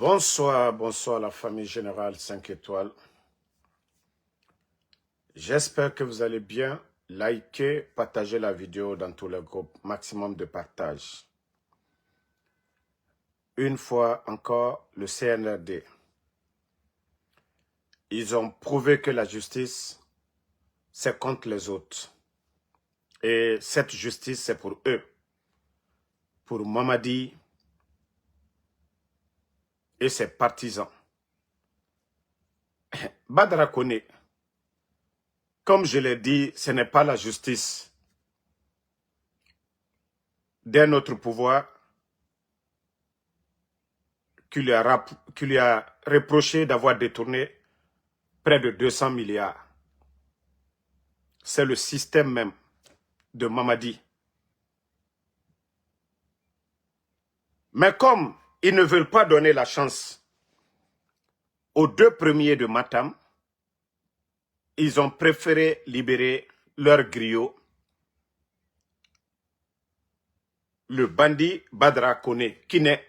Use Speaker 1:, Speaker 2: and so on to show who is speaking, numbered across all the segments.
Speaker 1: Bonsoir, bonsoir la famille générale 5 étoiles. J'espère que vous allez bien. Likez, partagez la vidéo dans tous les groupes. Maximum de partage. Une fois encore, le CNRD. Ils ont prouvé que la justice, c'est contre les autres. Et cette justice, c'est pour eux. Pour Mamadi et ses partisans. Badara Koné, comme je l'ai dit, ce n'est pas la justice d'un autre pouvoir qui lui a reproché d'avoir détourné près de 200 milliards. C'est le système même de Mamadi. Mais comme ils ne veulent pas donner la chance aux deux premiers de Matam, ils ont préféré libérer leur griot, le bandit Badara Koné, qui n'est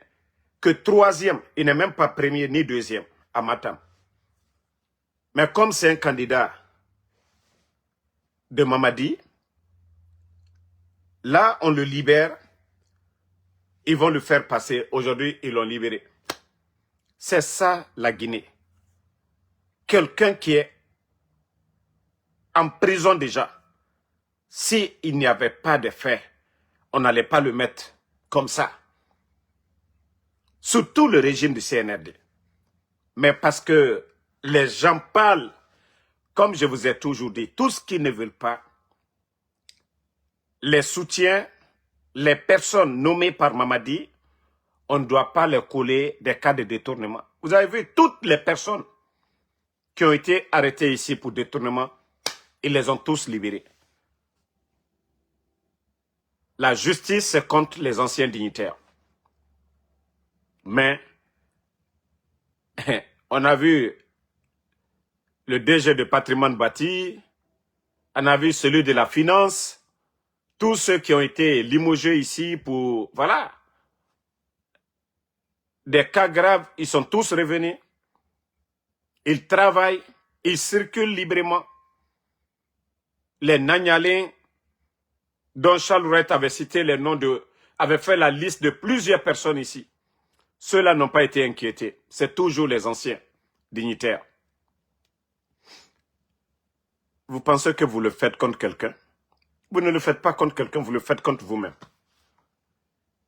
Speaker 1: que troisième, il n'est même pas premier ni deuxième à Matam. Mais comme c'est un candidat de Mamadi, là on le libère, ils vont le faire passer. Aujourd'hui, ils l'ont libéré. C'est ça la Guinée. Quelqu'un qui est en prison déjà. S'il n'y avait pas de faits, on n'allait pas le mettre comme ça. Surtout le régime du CNRD. Mais parce que les gens parlent, comme je vous ai toujours dit, tout ce qu'ils ne veulent pas, les soutiens, les personnes nommées par Mamadi, on ne doit pas leur coller des cas de détournement. Vous avez vu, toutes les personnes qui ont été arrêtées ici pour détournement, ils les ont tous libérés. La justice, c'est contre les anciens dignitaires. Mais, on a vu le DG de patrimoine bâti, on a vu celui de la finance, tous ceux qui ont été limogés ici pour, voilà, des cas graves, ils sont tous revenus. Ils travaillent, ils circulent librement. Les Nagnalins, dont Charles Rouet avait cité les noms avait fait la liste de plusieurs personnes ici. Ceux-là n'ont pas été inquiétés. C'est toujours les anciens dignitaires. Vous pensez que vous le faites contre quelqu'un? Vous ne le faites pas contre quelqu'un, vous le faites contre vous-même.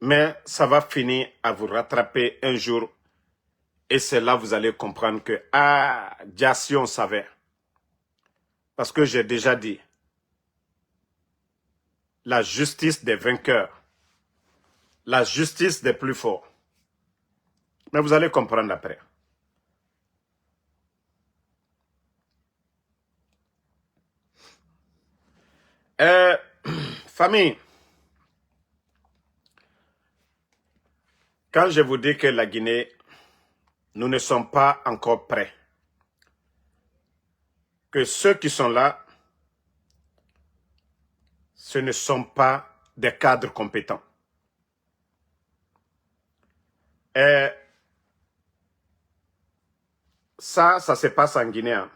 Speaker 1: Mais ça va finir à vous rattraper un jour. Et c'est là que vous allez comprendre que, ah, Diassi, on savait. Parce que j'ai déjà dit, la justice des vainqueurs, la justice des plus forts. Mais vous allez comprendre après. Famille, quand je vous dis que la Guinée, nous ne sommes pas encore prêts, que ceux qui sont là, ce ne sont pas des cadres compétents. Ça se passe en Guinée. Hein.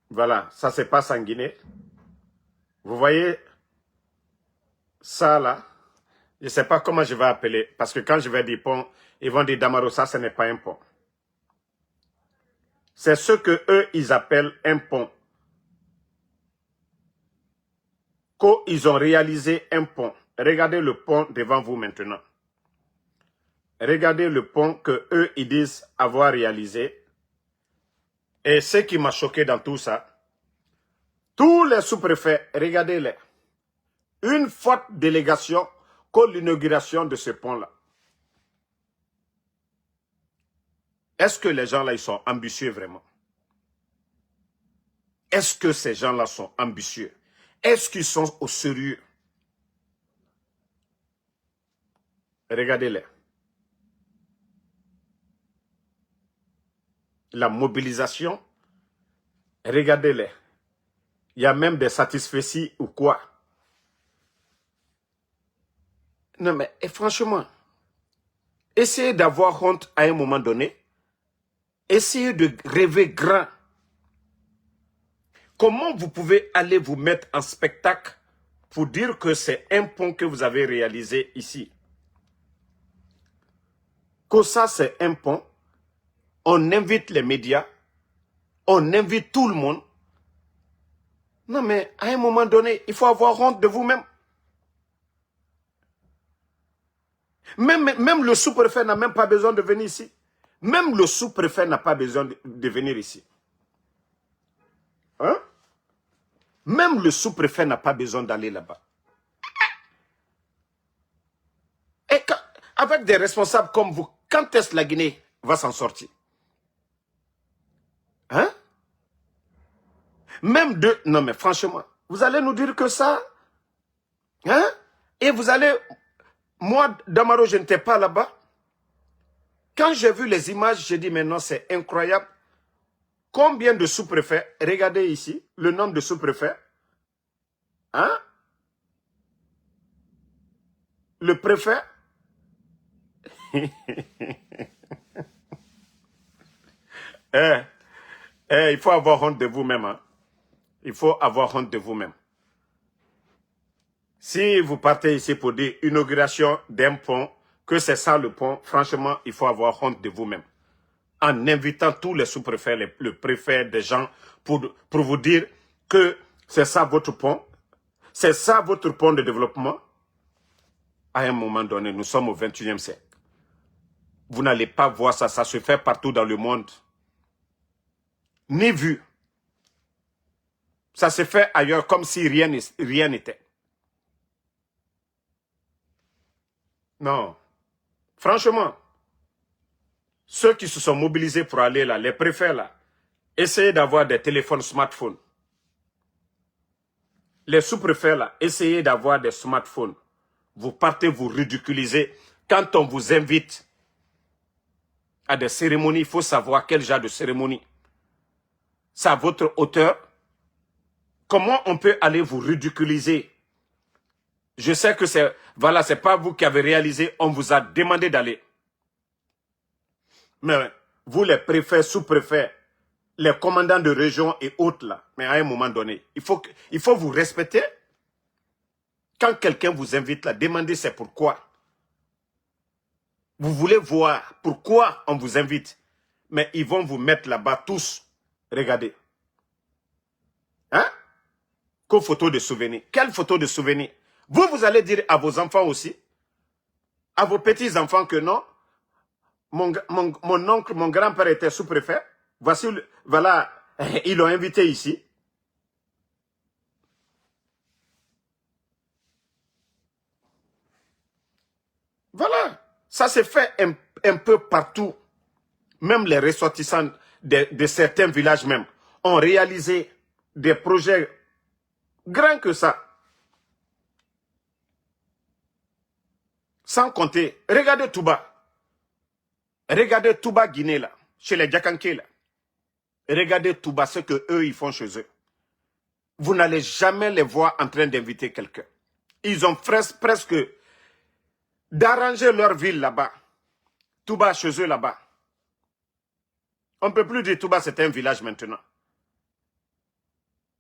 Speaker 1: Voilà, ça se passe en Guinée. Vous voyez ça là, je ne sais pas comment je vais appeler, parce que quand je vais dire pont, ils vont dire Damaro, ça ce n'est pas un pont. C'est ce que eux ils appellent un pont. Quand ils ont réalisé un pont, regardez le pont devant vous maintenant. Regardez le pont que eux ils disent avoir réalisé. Et ce qui m'a choqué dans tout ça, tous les sous-préfets, regardez-les. Une forte délégation contre l'inauguration de ce pont-là. Est-ce que les gens-là, ils sont ambitieux vraiment? Est-ce que ces gens-là sont ambitieux? Est-ce qu'ils sont au sérieux? Regardez-les. La mobilisation, regardez-les. Il y a même des satisfaits ou quoi? Non mais franchement, Essayez d'avoir honte à un moment donné. Essayez de rêver grand. Comment vous pouvez aller vous mettre en spectacle pour dire que c'est un pont que vous avez réalisé ici? Que ça, c'est un pont. On invite les médias. On invite tout le monde. Non, mais à un moment donné, il faut avoir honte de vous-même. Même le sous-préfet n'a même pas besoin de venir ici. Même le sous-préfet n'a pas besoin de venir ici. Hein? Même le sous-préfet n'a pas besoin d'aller là-bas. Et avec des responsables comme vous, quand est-ce que la Guinée va s'en sortir? Hein? Même de... Non mais franchement, vous allez nous dire que ça? Hein? Et vous allez... Moi, Damaro, je n'étais pas là-bas. Quand j'ai vu les images, j'ai dit, mais non, c'est incroyable. Combien de sous-préfets? Regardez ici, le nombre de sous-préfets. Hein? Le préfet? Il faut avoir honte de vous-même. Hein? Il faut avoir honte de vous-même. Si vous partez ici pour dire inauguration d'un pont, que c'est ça le pont, franchement, il faut avoir honte de vous-même. En invitant tous les sous-préfets, le préfet, des gens, pour vous dire que c'est ça votre pont, c'est ça votre pont de développement. À un moment donné, nous sommes au 21e siècle. Vous n'allez pas voir ça, ça se fait partout dans le monde. Ni vu. Ça se fait ailleurs comme si rien n'était. Non. Franchement, ceux qui se sont mobilisés pour aller là, les préfets là, essayez d'avoir des téléphones smartphones. Les sous-préfets là, essayez d'avoir des smartphones. Vous partez vous ridiculiser. Quand on vous invite à des cérémonies, il faut savoir quel genre de cérémonie. C'est à votre hauteur. Comment on peut aller vous ridiculiser? Je sais que c'est, voilà, c'est pas vous qui avez réalisé, on vous a demandé d'aller. Mais vous, les préfets, sous-préfets, les commandants de région et autres là, mais à un moment donné, il faut vous respecter. Quand quelqu'un vous invite là, demandez c'est pourquoi. Vous voulez voir pourquoi on vous invite. Mais ils vont vous mettre là-bas tous. Regardez. Hein? Qu'aux photos de souvenir. Quelle photo de souvenir? Vous allez dire à vos enfants aussi, à vos petits-enfants que non, mon oncle, mon grand-père était sous-préfet. Voici, voilà, ils l'ont invité ici. Voilà, ça s'est fait un peu partout. Même les ressortissants de certains villages même ont réalisé des projets grands que ça. Sans compter, regardez Touba. Regardez Touba Guinée là, chez les Djakanké là. Regardez Touba, ce qu'eux ils font chez eux. Vous n'allez jamais les voir en train d'inviter quelqu'un. Ils ont presque d'arranger leur ville là-bas. Touba chez eux là-bas. On ne peut plus dire Touba c'est un village maintenant.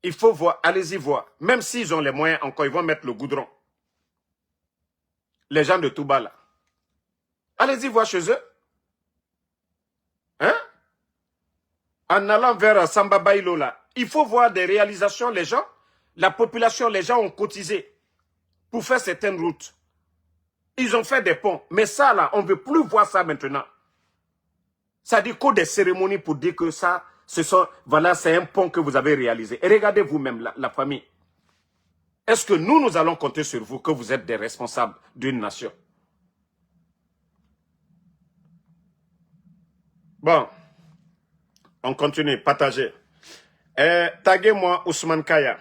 Speaker 1: Il faut voir, allez-y voir. Même s'ils ont les moyens encore, ils vont mettre le goudron. Les gens de Touba là. Allez-y voir chez eux. Hein? En allant vers Samba Bailo là. Il faut voir des réalisations, les gens. La population, les gens ont cotisé pour faire certaines routes. Ils ont fait des ponts. Mais ça là, on ne veut plus voir ça maintenant. Ça dit que des cérémonies pour dire que ça, voilà, c'est un pont que vous avez réalisé. Et regardez vous-même, la famille. Est-ce que nous allons compter sur vous que vous êtes des responsables d'une nation? Bon, on continue, partagez. Taguez-moi Ousmane Kaya.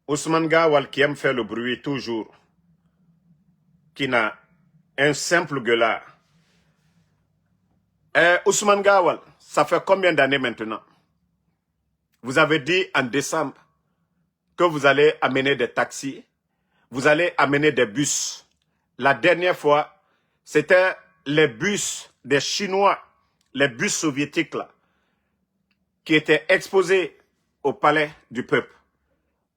Speaker 1: Ousmane Gawal qui aime faire le bruit toujours. Qui n'a un simple gueulard. Ousmane Gawal, ça fait combien d'années maintenant? Vous avez dit en décembre que vous allez amener des taxis, vous allez amener des bus. La dernière fois, c'était les bus des Chinois, les bus soviétiques là, qui étaient exposés au palais du peuple.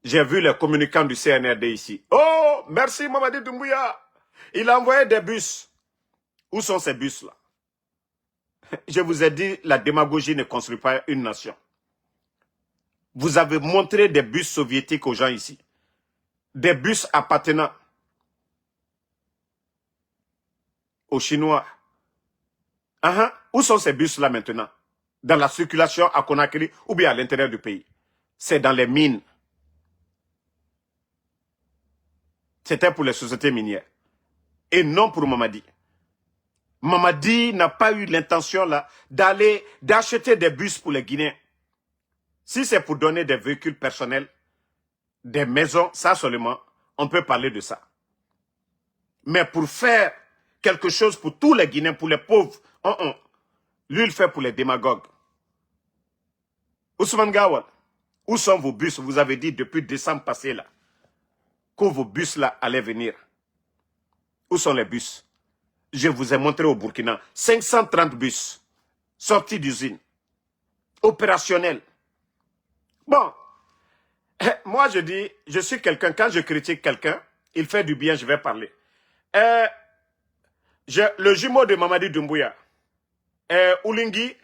Speaker 1: J'ai vu les communicants du CNRD ici. Oh, merci Mamadi Doumbouya. Il a envoyé des bus. Où sont ces bus-là? Je vous ai dit, la démagogie ne construit pas une nation. Vous avez montré des bus soviétiques aux gens ici. Des bus appartenant aux Chinois. Où sont ces bus-là maintenant? Dans la circulation à Conakry ou bien à l'intérieur du pays? C'est dans les mines. C'était pour les sociétés minières. Et non pour Mamadi. Mamadi n'a pas eu l'intention là d'acheter des bus pour les Guinéens. Si c'est pour donner des véhicules personnels, des maisons, ça seulement, on peut parler de ça. Mais pour faire quelque chose pour tous les Guinéens, pour les pauvres, lui il fait pour les démagogues. Ousmane Gawal, où sont vos bus? Vous avez dit depuis décembre passé là, que vos bus là allaient venir. Où sont les bus? Je vous ai montré au Burkina, 530 bus, sortis d'usine, opérationnels. Bon, moi je dis, je suis quelqu'un, quand je critique quelqu'un, il fait du bien, je vais parler. Le jumeau de Mamadi Doumbouya, Oulingui,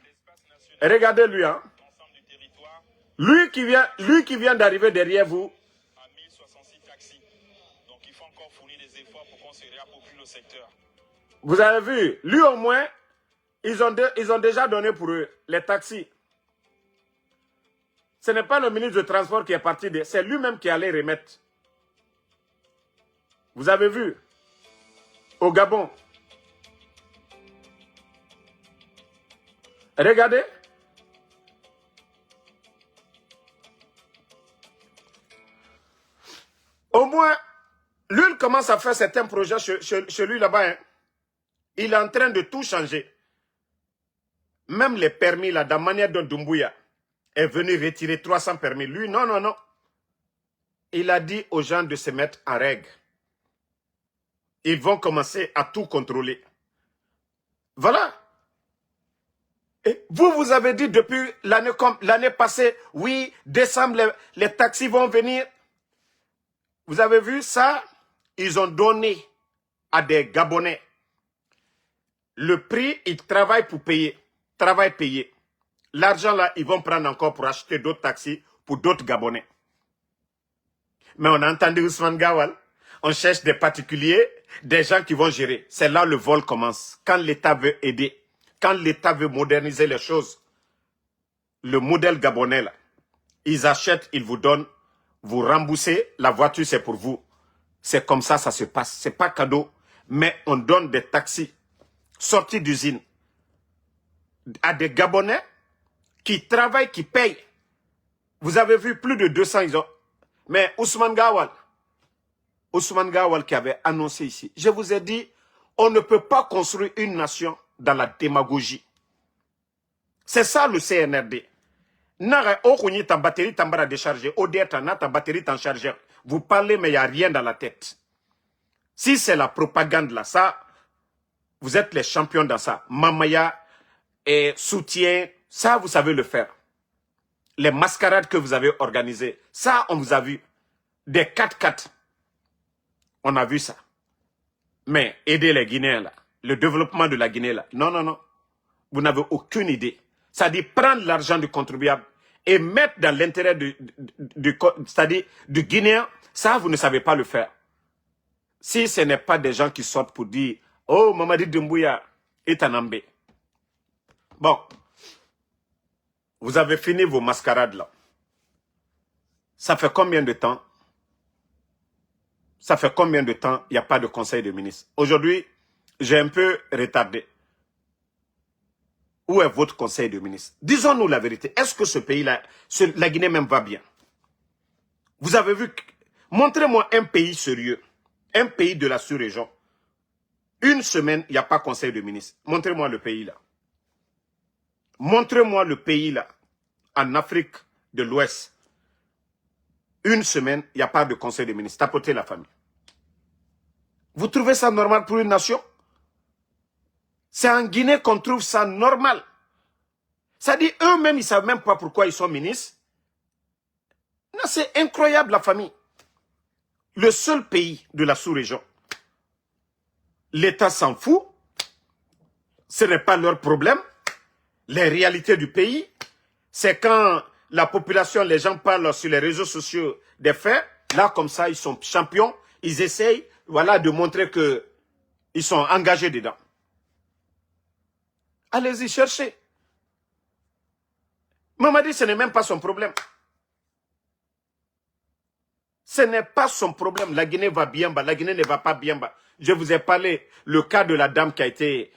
Speaker 1: regardez-lui, hein. Lui qui vient d'arriver derrière vous.
Speaker 2: À 1066 taxis. Donc il faut encore fournir des efforts pour qu'on se réapproprie le secteur.
Speaker 1: Vous avez vu, lui au moins, ils ont déjà donné pour eux les taxis. Ce n'est pas le ministre de Transport qui est parti, c'est lui-même qui allait remettre. Vous avez vu, au Gabon. Regardez. Au moins, lui, il commence à faire certains projets chez lui là-bas. Hein. Il est en train de tout changer. Même les permis, là, de la manière dont Doumbouya est venu retirer 300 permis. Lui, non, non, non. Il a dit aux gens de se mettre en règle. Ils vont commencer à tout contrôler. Voilà. Et vous avez dit depuis l'année passée, oui, décembre, les taxis vont venir. Vous avez vu ça? Ils ont donné à des Gabonais le prix, ils travaillent pour payer. Travail payé. L'argent là, ils vont prendre encore pour acheter d'autres taxis pour d'autres Gabonais. Mais on a entendu Ousmane Gawal. On cherche des particuliers, des gens qui vont gérer. C'est là le vol commence. Quand l'État veut aider, quand l'État veut moderniser les choses, le modèle gabonais là, ils achètent, ils vous donnent, vous remboursez, la voiture c'est pour vous. C'est comme ça se passe. C'est pas cadeau, mais on donne des taxis sortis d'usine à des Gabonais qui travaillent, qui payent. Vous avez vu plus de 200 ils ont. Mais Ousmane Gawal qui avait annoncé ici, je vous ai dit, on ne peut pas construire une nation dans la démagogie. C'est ça le CNRD. Nara okuni ta batterie t'embara déchargée, ODR ta batterie t'en chargeur. Vous parlez mais il n'y a rien dans la tête. Si c'est la propagande là, ça, vous êtes les champions dans ça. Mamaya et soutien, ça vous savez le faire. Les mascarades que vous avez organisées, ça on vous a vu. Des 4x4, on a vu ça. Mais aider les Guinéens là, le développement de la Guinée là, non, non, non. Vous n'avez aucune idée. Ça dit prendre l'argent du contribuable et mettre dans l'intérêt c'est-à-dire du Guinéen, ça vous ne savez pas le faire. Si ce n'est pas des gens qui sortent pour dire « Oh, Mamadi Doumbouya est un ambé ». Bon, vous avez fini vos mascarades là. Ça fait combien de temps? Ça fait combien de temps il n'y a pas de conseil de ministres? Aujourd'hui, j'ai un peu retardé. Où est votre conseil de ministres? Disons-nous la vérité. Est-ce que ce pays-là, la Guinée même va bien? Vous avez vu, montrez-moi un pays sérieux, un pays de la sous-région. Une semaine, il n'y a pas conseil de ministres. Montrez-moi le pays là. Montrez-moi le pays là, en Afrique de l'Ouest. Une semaine, il n'y a pas de conseil de ministres. Tapotez la famille. Vous trouvez ça normal pour une nation? C'est en Guinée qu'on trouve ça normal. Ça dit, eux-mêmes, ils ne savent même pas pourquoi ils sont ministres. Non, c'est incroyable, la famille. Le seul pays de la sous-région. L'État s'en fout. Ce n'est pas leur problème. Les réalités du pays, c'est quand la population, les gens parlent sur les réseaux sociaux des faits. Là, comme ça, ils sont champions. Ils essayent, voilà, de montrer qu'ils sont engagés dedans. Allez-y, cherchez. Mamadi, ce n'est même pas son problème. Ce n'est pas son problème. La Guinée va bien bas. La Guinée ne va pas bien bas. Je vous ai parlé le cas de la dame qui a été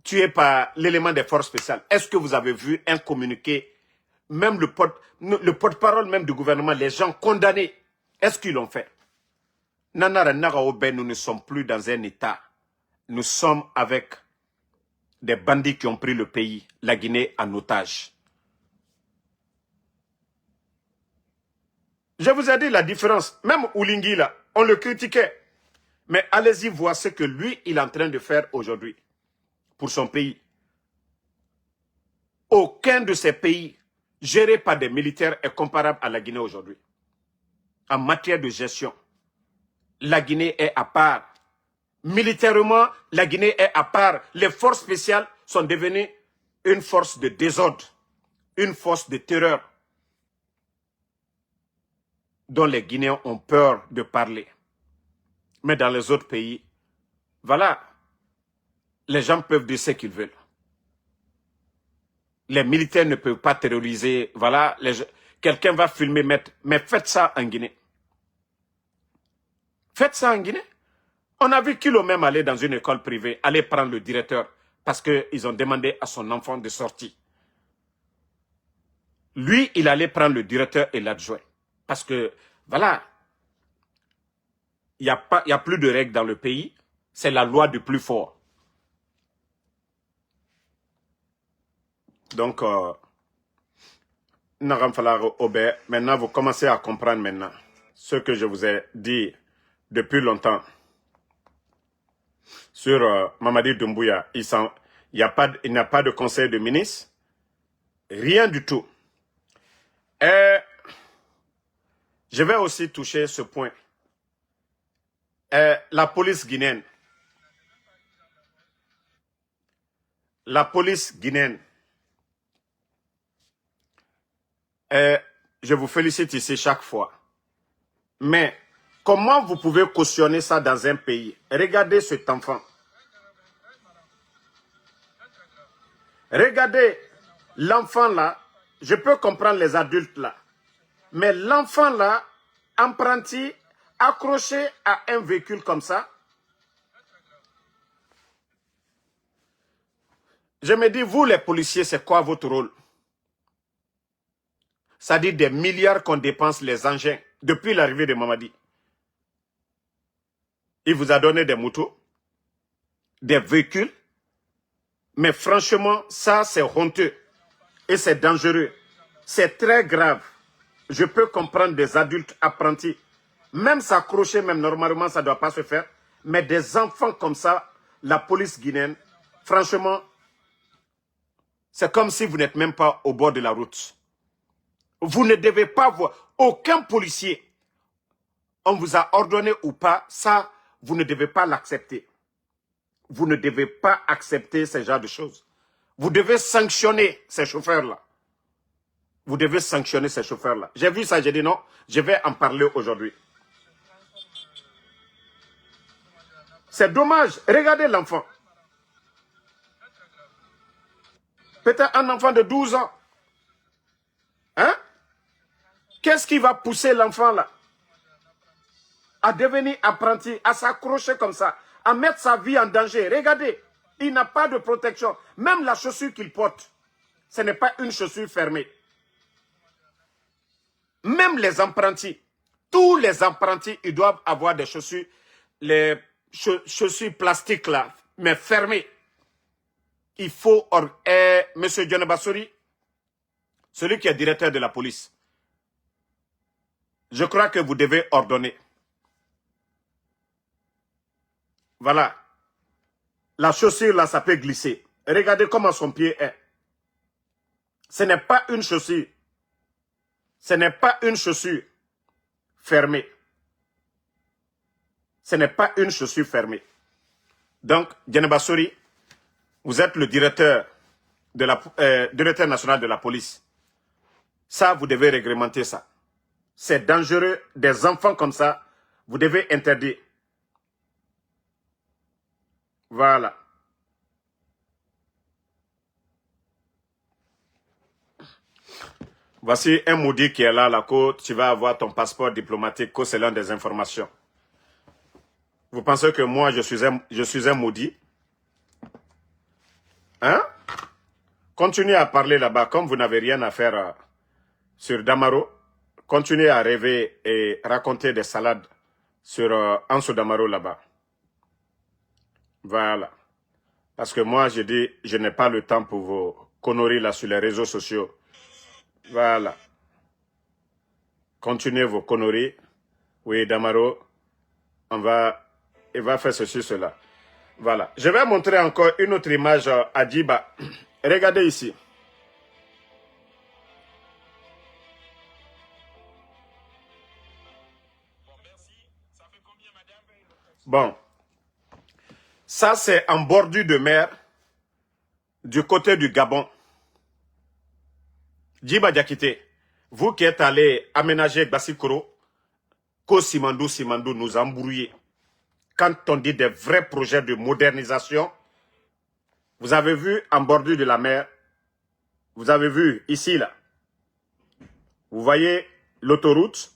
Speaker 1: tuée par l'élément des forces spéciales. Est-ce que vous avez vu un communiqué, même le porte-parole même du gouvernement, les gens condamnés, est-ce qu'ils l'ont fait? Nanara Naraoben, nous ne sommes plus dans un état. Nous sommes avec des bandits qui ont pris le pays, la Guinée, en otage. Je vous ai dit la différence. Même Oulingui, là, on le critiquait. Mais allez-y voir ce que lui, il est en train de faire aujourd'hui pour son pays. Aucun de ces pays gérés par des militaires est comparable à la Guinée aujourd'hui. En matière de gestion, la Guinée est à part. Militairement, la Guinée est à part. Les forces spéciales sont devenues une force de désordre, une force de terreur dont les Guinéens ont peur de parler. Mais dans les autres pays, voilà, les gens peuvent dire ce qu'ils veulent. Les militaires ne peuvent pas terroriser, voilà, quelqu'un va filmer, mais faites ça en Guinée. Faites ça en Guinée. On a vu Kilo même aller dans une école privée, aller prendre le directeur, parce qu'ils ont demandé à son enfant de sortir. Lui, il allait prendre le directeur et l'adjoint. Parce que, voilà, il n'y a plus de règles dans le pays, c'est la loi du plus fort. Donc, maintenant, vous commencez à comprendre maintenant ce que je vous ai dit depuis longtemps sur Mamadi Doumbouya. Il n'y a pas de conseil de ministre, rien du tout. Et je vais aussi toucher ce point. La police guinéenne. La police guinéenne. Je vous félicite ici chaque fois. Mais comment vous pouvez cautionner ça dans un pays? Regardez cet enfant. Regardez l'enfant là. Je peux comprendre les adultes là. Mais l'enfant là, apprenti, accroché à un véhicule comme ça. Je me dis, vous les policiers, c'est quoi votre rôle? Ça dit des milliards qu'on dépense les engins depuis l'arrivée de Mamadi. Il vous a donné des motos, des véhicules. Mais franchement, ça c'est honteux. Et c'est dangereux. C'est très grave. Je peux comprendre des adultes apprentis. Même s'accrocher, même normalement, ça ne doit pas se faire. Mais des enfants comme ça, la police guinéenne, franchement, c'est comme si vous n'êtes même pas au bord de la route. Vous ne devez pas voir aucun policier. On vous a ordonné ou pas, ça, vous ne devez pas l'accepter. Vous ne devez pas accepter ce genre de choses. Vous devez sanctionner ces chauffeurs-là. Vous devez sanctionner ces chauffeurs-là. J'ai vu ça, j'ai dit non, je vais en parler aujourd'hui. C'est dommage. Regardez l'enfant. Peut-être un enfant de 12 ans. Hein? Qu'est-ce qui va pousser l'enfant là à devenir apprenti, à s'accrocher comme ça, à mettre sa vie en danger? Regardez, il n'a pas de protection. Même la chaussure qu'il porte, ce n'est pas une chaussure fermée. Même les apprentis, tous les apprentis, ils doivent avoir des chaussures, les chaussures plastiques là, mais fermées. Il faut, Monsieur Dione Bassori, celui qui est directeur de la police, je crois que vous devez ordonner. Voilà. La chaussure là, ça peut glisser. Regardez comment son pied est. Ce n'est pas une chaussure. Ce n'est pas une chaussure fermée. Ce n'est pas une chaussure fermée. Donc, Djeneba Sori, vous êtes le directeur national de la police. Ça, vous devez réglementer ça. C'est dangereux. Des enfants comme ça, vous devez interdire. Voilà. Voici un maudit qui est là, là, que tu vas avoir ton passeport diplomatique, que c'est l'un des informations. Vous pensez que moi, je suis un maudit? Hein? Continuez à parler là-bas, comme vous n'avez rien à faire sur Damaro. Continuez à rêver et raconter des salades sur Anso Damaro là-bas. Voilà. Parce que moi, je dis, je n'ai pas le temps pour vos conneries là sur les réseaux sociaux. Voilà. Continuez vos conneries. Oui, Damaro, il va faire ceci, cela. Voilà. Je vais montrer encore une autre image à Djiba. Regardez ici.
Speaker 2: Bon, merci. Ça fait combien, madame?
Speaker 1: Bon. Ça, c'est en bordure de mer du côté du Gabon. Djiba Diakité, vous qui êtes allé aménager Bassikoro, Ko Simandou nous a embrouillés. Quand on dit des vrais projets de modernisation, vous avez vu en bordure de la mer, vous avez vu ici, là, vous voyez l'autoroute,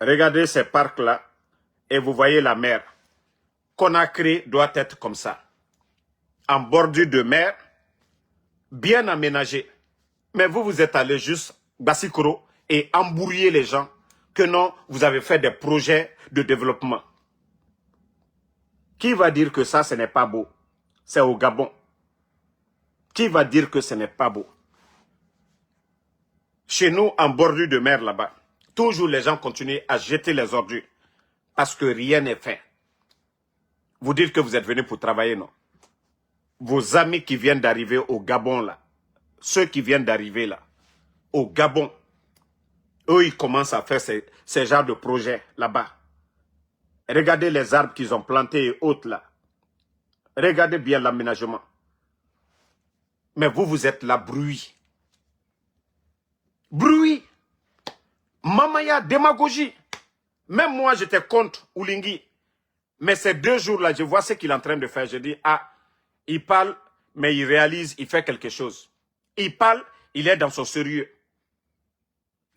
Speaker 1: regardez ces parcs-là, et vous voyez la mer. Conakry doit être comme ça. En bordure de mer, bien aménagé. Mais vous êtes allé juste Bassikoro et embrouiller les gens que non, vous avez fait des projets de développement. Qui va dire que ça, ce n'est pas beau? C'est au Gabon. Qui va dire que ce n'est pas beau? Chez nous, en bordure de mer là-bas, toujours les gens continuent à jeter les ordures parce que rien n'est fait. Vous dites que vous êtes venu pour travailler, non? Vos amis qui viennent d'arriver au Gabon là, ceux qui viennent d'arriver là, au Gabon, eux, ils commencent à faire ces genres de projets là-bas. Regardez les arbres qu'ils ont plantés et autres là. Regardez bien l'aménagement. Mais vous êtes là, bruit. Bruit. Mamaya, démagogie. Même moi, j'étais contre Oulingui. Mais ces 2 jours-là, je vois ce qu'il est en train de faire. Je dis, ah, il parle, mais il réalise, il fait quelque chose. Il parle, il est dans son sérieux.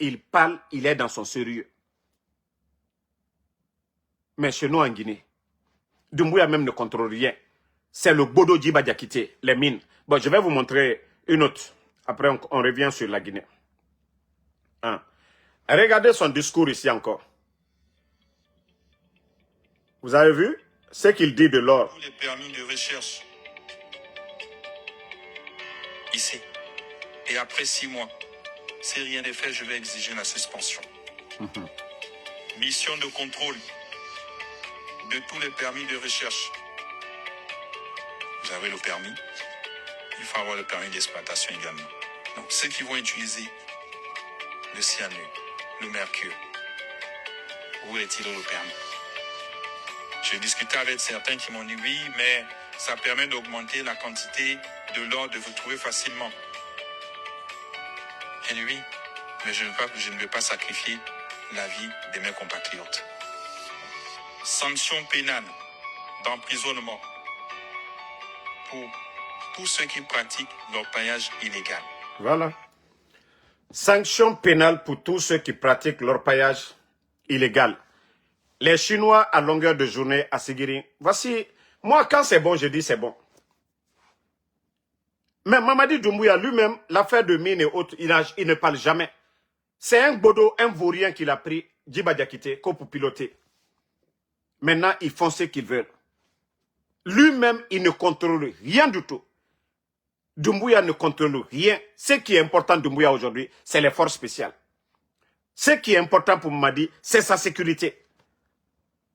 Speaker 1: Il parle, il est dans son sérieux. Mais chez nous en Guinée, Doumbouya même ne contrôle rien. C'est le Bodo Djiba Diakité, les mines. Bon, je vais vous montrer une autre. Après, on revient sur la Guinée. Hein. Regardez son discours ici encore. Vous avez vu ce qu'il dit de l'or?
Speaker 2: Tous les permis de recherche. Ici. Et après 6 mois, si rien n'est fait, je vais exiger la suspension. Mission de contrôle de tous les permis de recherche. Vous avez le permis. Il faut avoir le permis d'exploitation également. Donc, ceux qui vont utiliser le cyanure, le mercure, où est-il le permis? J'ai discuté avec certains qui m'ont dit oui, mais ça permet d'augmenter la quantité de l'or de vous trouver facilement. J'ai dit oui, mais je ne vais pas sacrifier la vie de mes compatriotes. Sanctions pénales d'emprisonnement pour tous ceux qui pratiquent l'orpaillage illégal.
Speaker 1: Voilà. Sanctions pénales pour tous ceux qui pratiquent l'orpaillage illégal. Les Chinois à longueur de journée à Sigiri. Voici, moi quand c'est bon, je dis c'est bon. Mais Mamadi Doumbouya lui-même, l'affaire de mine et autres, il ne parle jamais. C'est un Bodo, un vaurien qu'il a pris, Djiba Diakité, pour piloter. Maintenant, ils font ce qu'ils veulent. Lui-même, il ne contrôle rien du tout. Doumbouya ne contrôle rien. Ce qui est important Doumbouya aujourd'hui, c'est les forces spéciales. Ce qui est important pour Mamadi, c'est sa sécurité.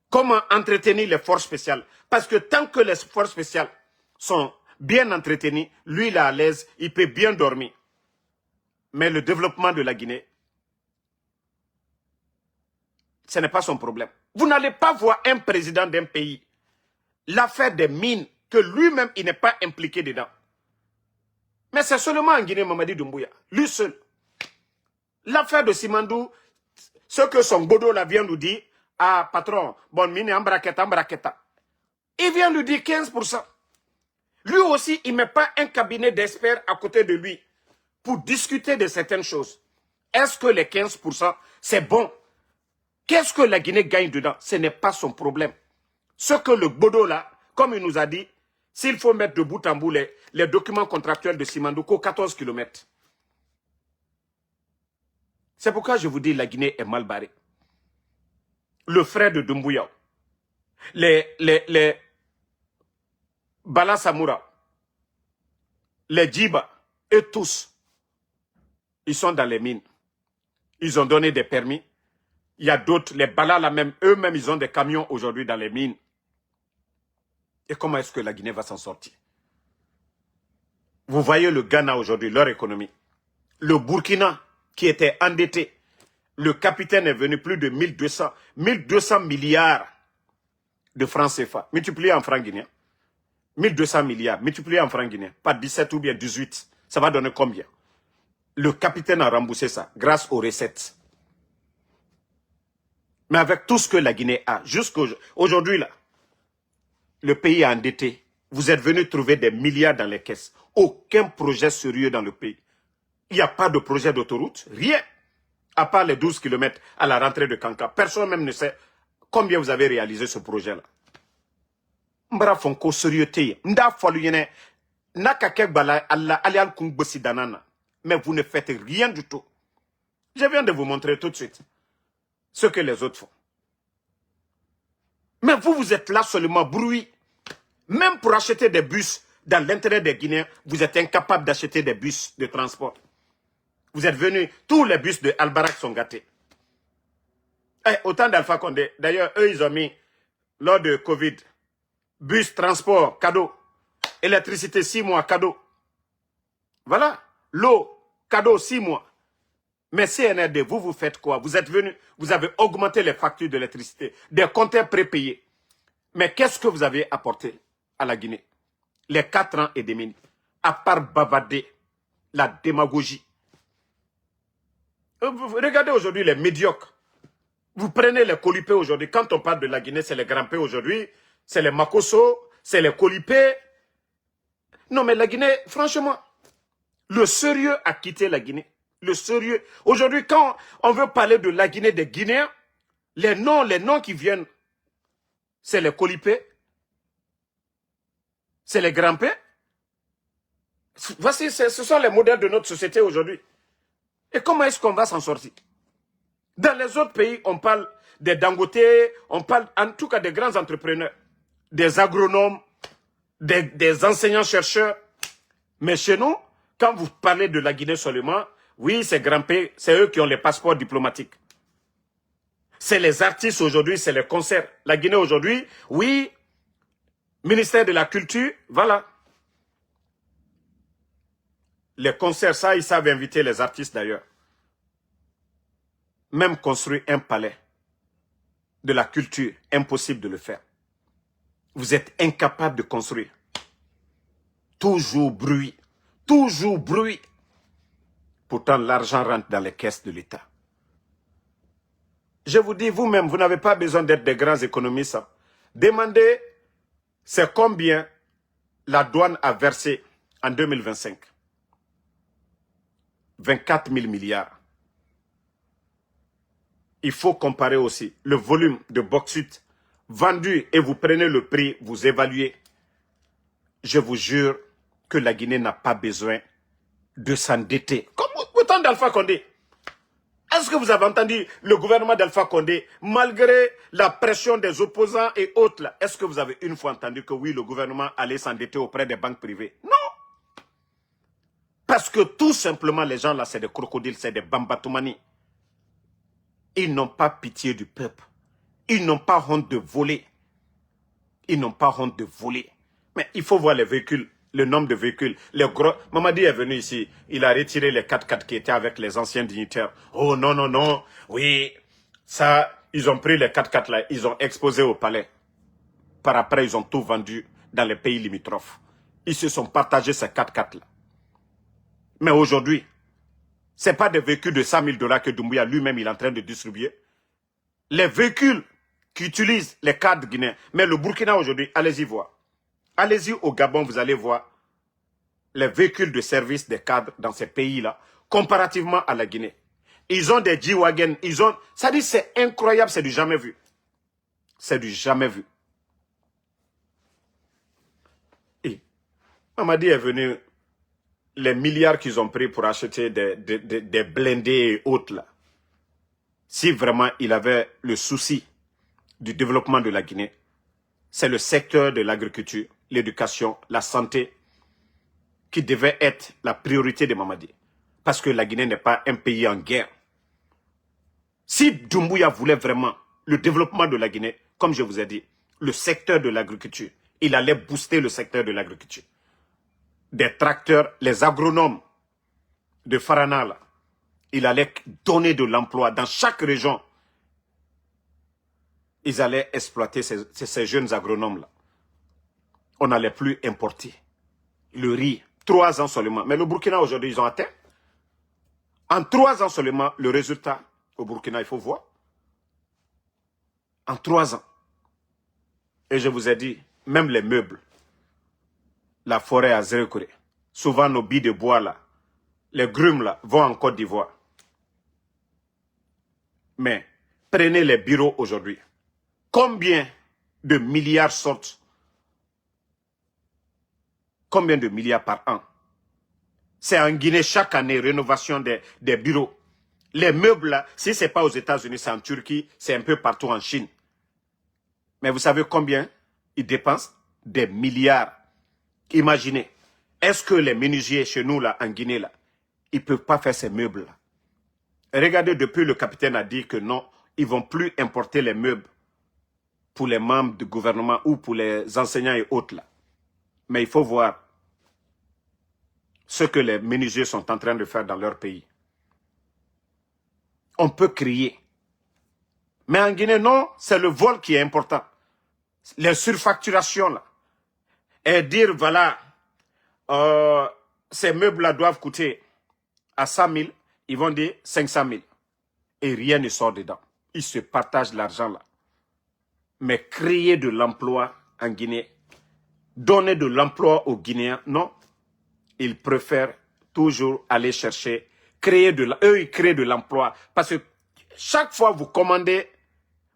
Speaker 1: Comment entretenir les forces spéciales? Parce que tant que les forces spéciales sont bien entretenues, lui, il est à l'aise, il peut bien dormir. Mais le développement de la Guinée, ce n'est pas son problème. Vous n'allez pas voir un président d'un pays, l'affaire des mines, que lui-même, il n'est pas impliqué dedans. Mais c'est seulement en Guinée, Mamadi Doumbouya, lui seul. L'affaire de Simandou, ce que son Bodo là vient nous dire, ah patron, bon mine ambraketa. Il vient lui dire 15%. Lui aussi, il ne met pas un cabinet d'experts à côté de lui pour discuter de certaines choses. Est-ce que les 15%, c'est bon? Qu'est-ce que la Guinée gagne dedans? Ce n'est pas son problème. Ce que le Bodo là, comme il nous a dit, s'il faut mettre de bout en bout les documents contractuels de Simandouko, 14 km. C'est pourquoi je vous dis la Guinée est mal barrée. Le frère de Doumbouya, les Bala Samoura, les Djiba, et tous, ils sont dans les mines. Ils ont donné des permis. Il y a d'autres, les Bala là même, eux-mêmes, ils ont des camions aujourd'hui dans les mines. Et comment est-ce que la Guinée va s'en sortir? Vous voyez le Ghana aujourd'hui, leur économie. Le Burkina, qui était endetté, le capitaine est venu plus de 1200 milliards de francs CFA, multiplié en francs guinéens. 1200 milliards, multiplié en francs guinéens, par 17 ou bien 18, ça va donner combien? Le capitaine a remboursé ça, grâce aux recettes. Mais avec tout ce que la Guinée a, jusqu'aujourd'hui là, le pays est endetté. Vous êtes venu trouver des milliards dans les caisses. Aucun projet sérieux dans le pays. Il n'y a pas de projet d'autoroute, rien. À part les 12 km à la rentrée de Kanka. Personne même ne sait combien vous avez réalisé ce projet-là. Mbara fonko sérieux. Nda falu yene. Naka kek bala alla alial kungbosi danana. Mais vous ne faites rien du tout. Je viens de vous montrer tout de suite ce que les autres font. Mais vous, vous êtes là seulement bruit. Même pour acheter des bus dans l'intérêt des Guinéens, vous êtes incapable d'acheter des bus de transport. Vous êtes venus, tous les bus de Albarak sont gâtés. Autant d'Alpha Condé. D'ailleurs, eux, ils ont mis, lors de Covid, bus, transport, cadeau. Électricité, 6 mois, cadeau. Voilà. L'eau, cadeau, 6 mois. Mais CNRD, vous faites quoi? Vous êtes venus, vous avez augmenté les factures d'électricité, des compteurs prépayés. Mais qu'est-ce que vous avez apporté à la Guinée? Les 4 ans et demi, à part bavader, la démagogie. Regardez aujourd'hui les médiocres. Vous prenez les colipés aujourd'hui. Quand on parle de la Guinée, c'est les Grand-Pés aujourd'hui. C'est les Makosso, c'est les colipés. Non, mais la Guinée, franchement, le sérieux a quitté la Guinée. Le sérieux. Aujourd'hui, quand on veut parler de la Guinée, des Guinéens, les noms qui viennent, c'est les colipés. C'est les Grand-Pés. Voici, ce sont les modèles de notre société aujourd'hui. Et comment est-ce qu'on va s'en sortir? Dans les autres pays, on parle des Dangote, on parle en tout cas des grands entrepreneurs, des agronomes, des enseignants-chercheurs. Mais chez nous, quand vous parlez de la Guinée seulement, oui, c'est Grand-Pé, c'est eux qui ont les passeports diplomatiques. C'est les artistes aujourd'hui, c'est les concerts. La Guinée aujourd'hui, oui, ministère de la Culture, voilà. Les concerts, ça, ils savent inviter les artistes d'ailleurs. Même construire un palais de la culture, impossible de le faire. Vous êtes incapable de construire. Toujours bruit. Toujours bruit. Pourtant, l'argent rentre dans les caisses de l'État. Je vous dis, vous-même, vous n'avez pas besoin d'être des grands économistes. Demandez, c'est combien la douane a versé en 2025. 24 000 milliards. Il faut comparer aussi le volume de bauxite vendu et vous prenez le prix, vous évaluez. Je vous jure que la Guinée n'a pas besoin de s'endetter. Comme au temps d'Alpha Condé. Est-ce que vous avez entendu le gouvernement d'Alpha Condé, malgré la pression des opposants et autres, est-ce que vous avez une fois entendu que oui, le gouvernement allait s'endetter auprès des banques privées? Non. Parce que tout simplement, les gens là, c'est des crocodiles, c'est des bambatoumani. Ils n'ont pas pitié du peuple. Ils n'ont pas honte de voler. Ils n'ont pas honte de voler. Mais il faut voir les véhicules, le nombre de véhicules. Les gros... Mamadi est venu ici, il a retiré les 4x4 qui étaient avec les anciens dignitaires. Oh non, non, non, oui, ça, ils ont pris les 4x4 là, ils ont exposé au palais. Par après, ils ont tout vendu dans les pays limitrophes. Ils se sont partagés ces 4x4 là. Mais aujourd'hui, ce n'est pas des véhicules de 100 000 $ que Doumbouya lui-même il est en train de distribuer. Les véhicules qui utilisent les cadres guinéens. Mais le Burkina aujourd'hui, allez-y voir. Allez-y au Gabon, vous allez voir les véhicules de service des cadres dans ces pays-là, comparativement à la Guinée. Ils ont des G-Wagon, ils ont... Ça dit, c'est incroyable, c'est du jamais vu. C'est du jamais vu. Et Mamadi est venu, les milliards qu'ils ont pris pour acheter des blindés et autres là. Si vraiment il avait le souci du développement de la Guinée, c'est le secteur de l'agriculture, l'éducation, la santé, qui devait être la priorité de Mamadi. Parce que la Guinée n'est pas un pays en guerre. Si Doumbouya voulait vraiment le développement de la Guinée, comme je vous ai dit, le secteur de l'agriculture, il allait booster le secteur de l'agriculture. Des tracteurs, les agronomes de Farana, là, il allait donner de l'emploi dans chaque région. Ils allaient exploiter ces jeunes agronomes-là. On n'allait plus importer le riz. 3 ans seulement. Mais le Burkina aujourd'hui, ils ont atteint. En 3 ans seulement, le résultat au Burkina, il faut voir. En 3 ans. Et je vous ai dit, même les meubles, la forêt à Zérekoré, souvent nos billes de bois là, les grumes là, vont en Côte d'Ivoire. Mais prenez les bureaux aujourd'hui. Combien de milliards sortent? Combien de milliards par an? C'est en Guinée chaque année, rénovation des bureaux. Les meubles là, si ce n'est pas aux États-Unis, c'est en Turquie, c'est un peu partout en Chine. Mais vous savez combien ils dépensent? Des milliards. Imaginez, est-ce que les menuisiers chez nous là, en Guinée là, ils ne peuvent pas faire ces meubles là? Regardez, depuis le capitaine a dit que non, ils ne vont plus importer les meubles pour les membres du gouvernement ou pour les enseignants et autres là. Mais il faut voir ce que les menuisiers sont en train de faire dans leur pays. On peut crier. Mais en Guinée, non, c'est le vol qui est important. Les surfacturations là. Et dire, voilà, ces meubles-là doivent coûter à 100 000, ils vont dire 500 000. Et rien ne sort dedans. Ils se partagent l'argent là. Mais créer de l'emploi en Guinée, donner de l'emploi aux Guinéens, non. Ils préfèrent toujours aller chercher, eux ils créent de l'emploi. Parce que chaque fois que vous commandez,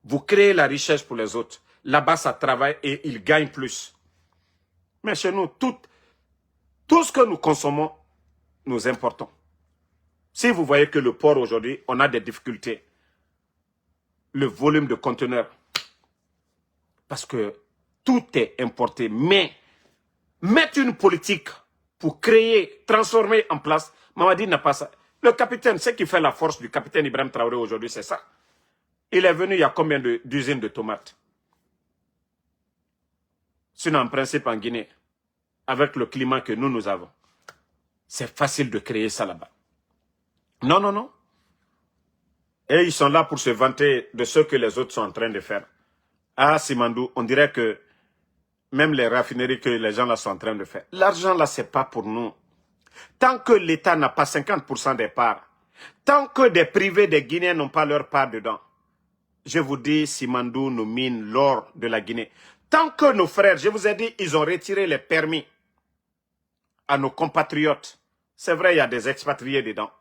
Speaker 1: vous créez la richesse pour les autres. Là-bas, ça travaille et ils gagnent plus. Mais chez nous, tout ce que nous consommons, nous importons. Si vous voyez que le port aujourd'hui, on a des difficultés, le volume de conteneurs, parce que tout est importé. Mais mettre une politique pour créer, transformer en place, Mamadi n'a pas ça. Le capitaine, ce qui fait la force du capitaine Ibrahim Traoré aujourd'hui, c'est ça. Il est venu, il y a combien d'usines de tomates? Sinon, en principe, en Guinée, avec le climat que nous avons, c'est facile de créer ça là-bas. Non, non, non. Et ils sont là pour se vanter de ce que les autres sont en train de faire. Ah, Simandou, on dirait que même les raffineries que les gens là sont en train de faire. L'argent là, c'est pas pour nous. Tant que l'État n'a pas 50% des parts, tant que des privés, des Guinéens n'ont pas leur part dedans, je vous dis, Simandou nous mine l'or de la Guinée. Tant que nos frères, je vous ai dit, ils ont retiré les permis à nos compatriotes. C'est vrai, il y a des expatriés dedans.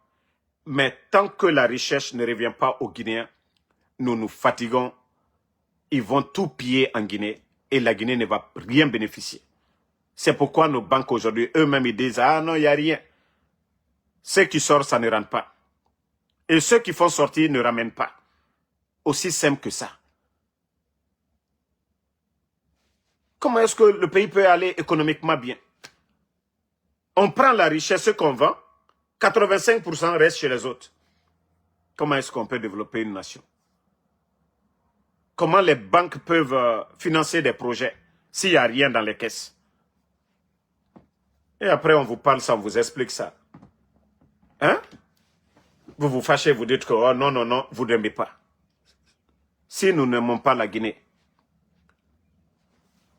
Speaker 1: Mais tant que la richesse ne revient pas aux Guinéens, nous nous fatiguons. Ils vont tout piller en Guinée et la Guinée ne va rien bénéficier. C'est pourquoi nos banques aujourd'hui, eux-mêmes, ils disent « Ah non, il n'y a rien ». Ceux qui sortent, ça ne rentre pas. Et ceux qui font sortir ne ramènent pas. Aussi simple que ça. Comment est-ce que le pays peut aller économiquement bien? On prend la richesse qu'on vend, 85% reste chez les autres. Comment est-ce qu'on peut développer une nation? comment les banques peuvent financer des projets s'il n'y a rien dans les caisses. Et après, on vous parle ça, on vous explique ça. Hein? Vous vous fâchez, vous dites que oh, non, non, non, vous n'aimez pas. Si nous n'aimons pas la Guinée,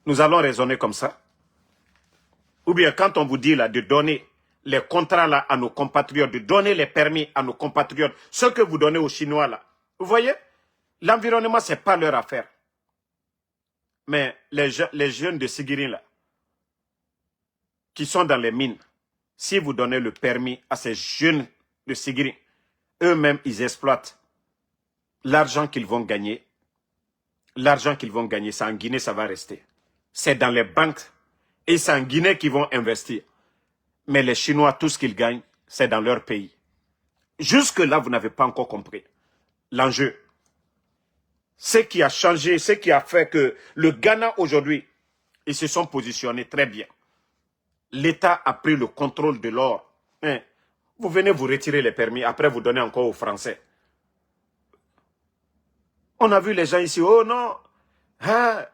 Speaker 1: nous allons raisonner comme ça. Ou bien quand on vous dit là de donner les contrats là à nos compatriotes, de donner les permis à nos compatriotes, ce que vous donnez aux Chinois là. Vous voyez, l'environnement, ce n'est pas leur affaire. Mais les jeunes de Sigirin là, qui sont dans les mines, si vous donnez le permis à ces jeunes de Sigirin, eux-mêmes, ils exploitent l'argent qu'ils vont gagner. L'argent qu'ils vont gagner, c'est en Guinée, ça va rester. C'est dans les banques et c'est en Guinée qu'ils vont investir. Mais les Chinois, tout ce qu'ils gagnent, c'est dans leur pays. Jusque-là, vous n'avez pas encore compris l'enjeu. Ce qui a changé, ce qui a fait que le Ghana aujourd'hui, ils se sont positionnés très bien. L'État a pris le contrôle de l'or. Hein? Vous venez vous retirer les permis, après vous donnez encore aux Français. On a vu les gens ici, oh non, hein,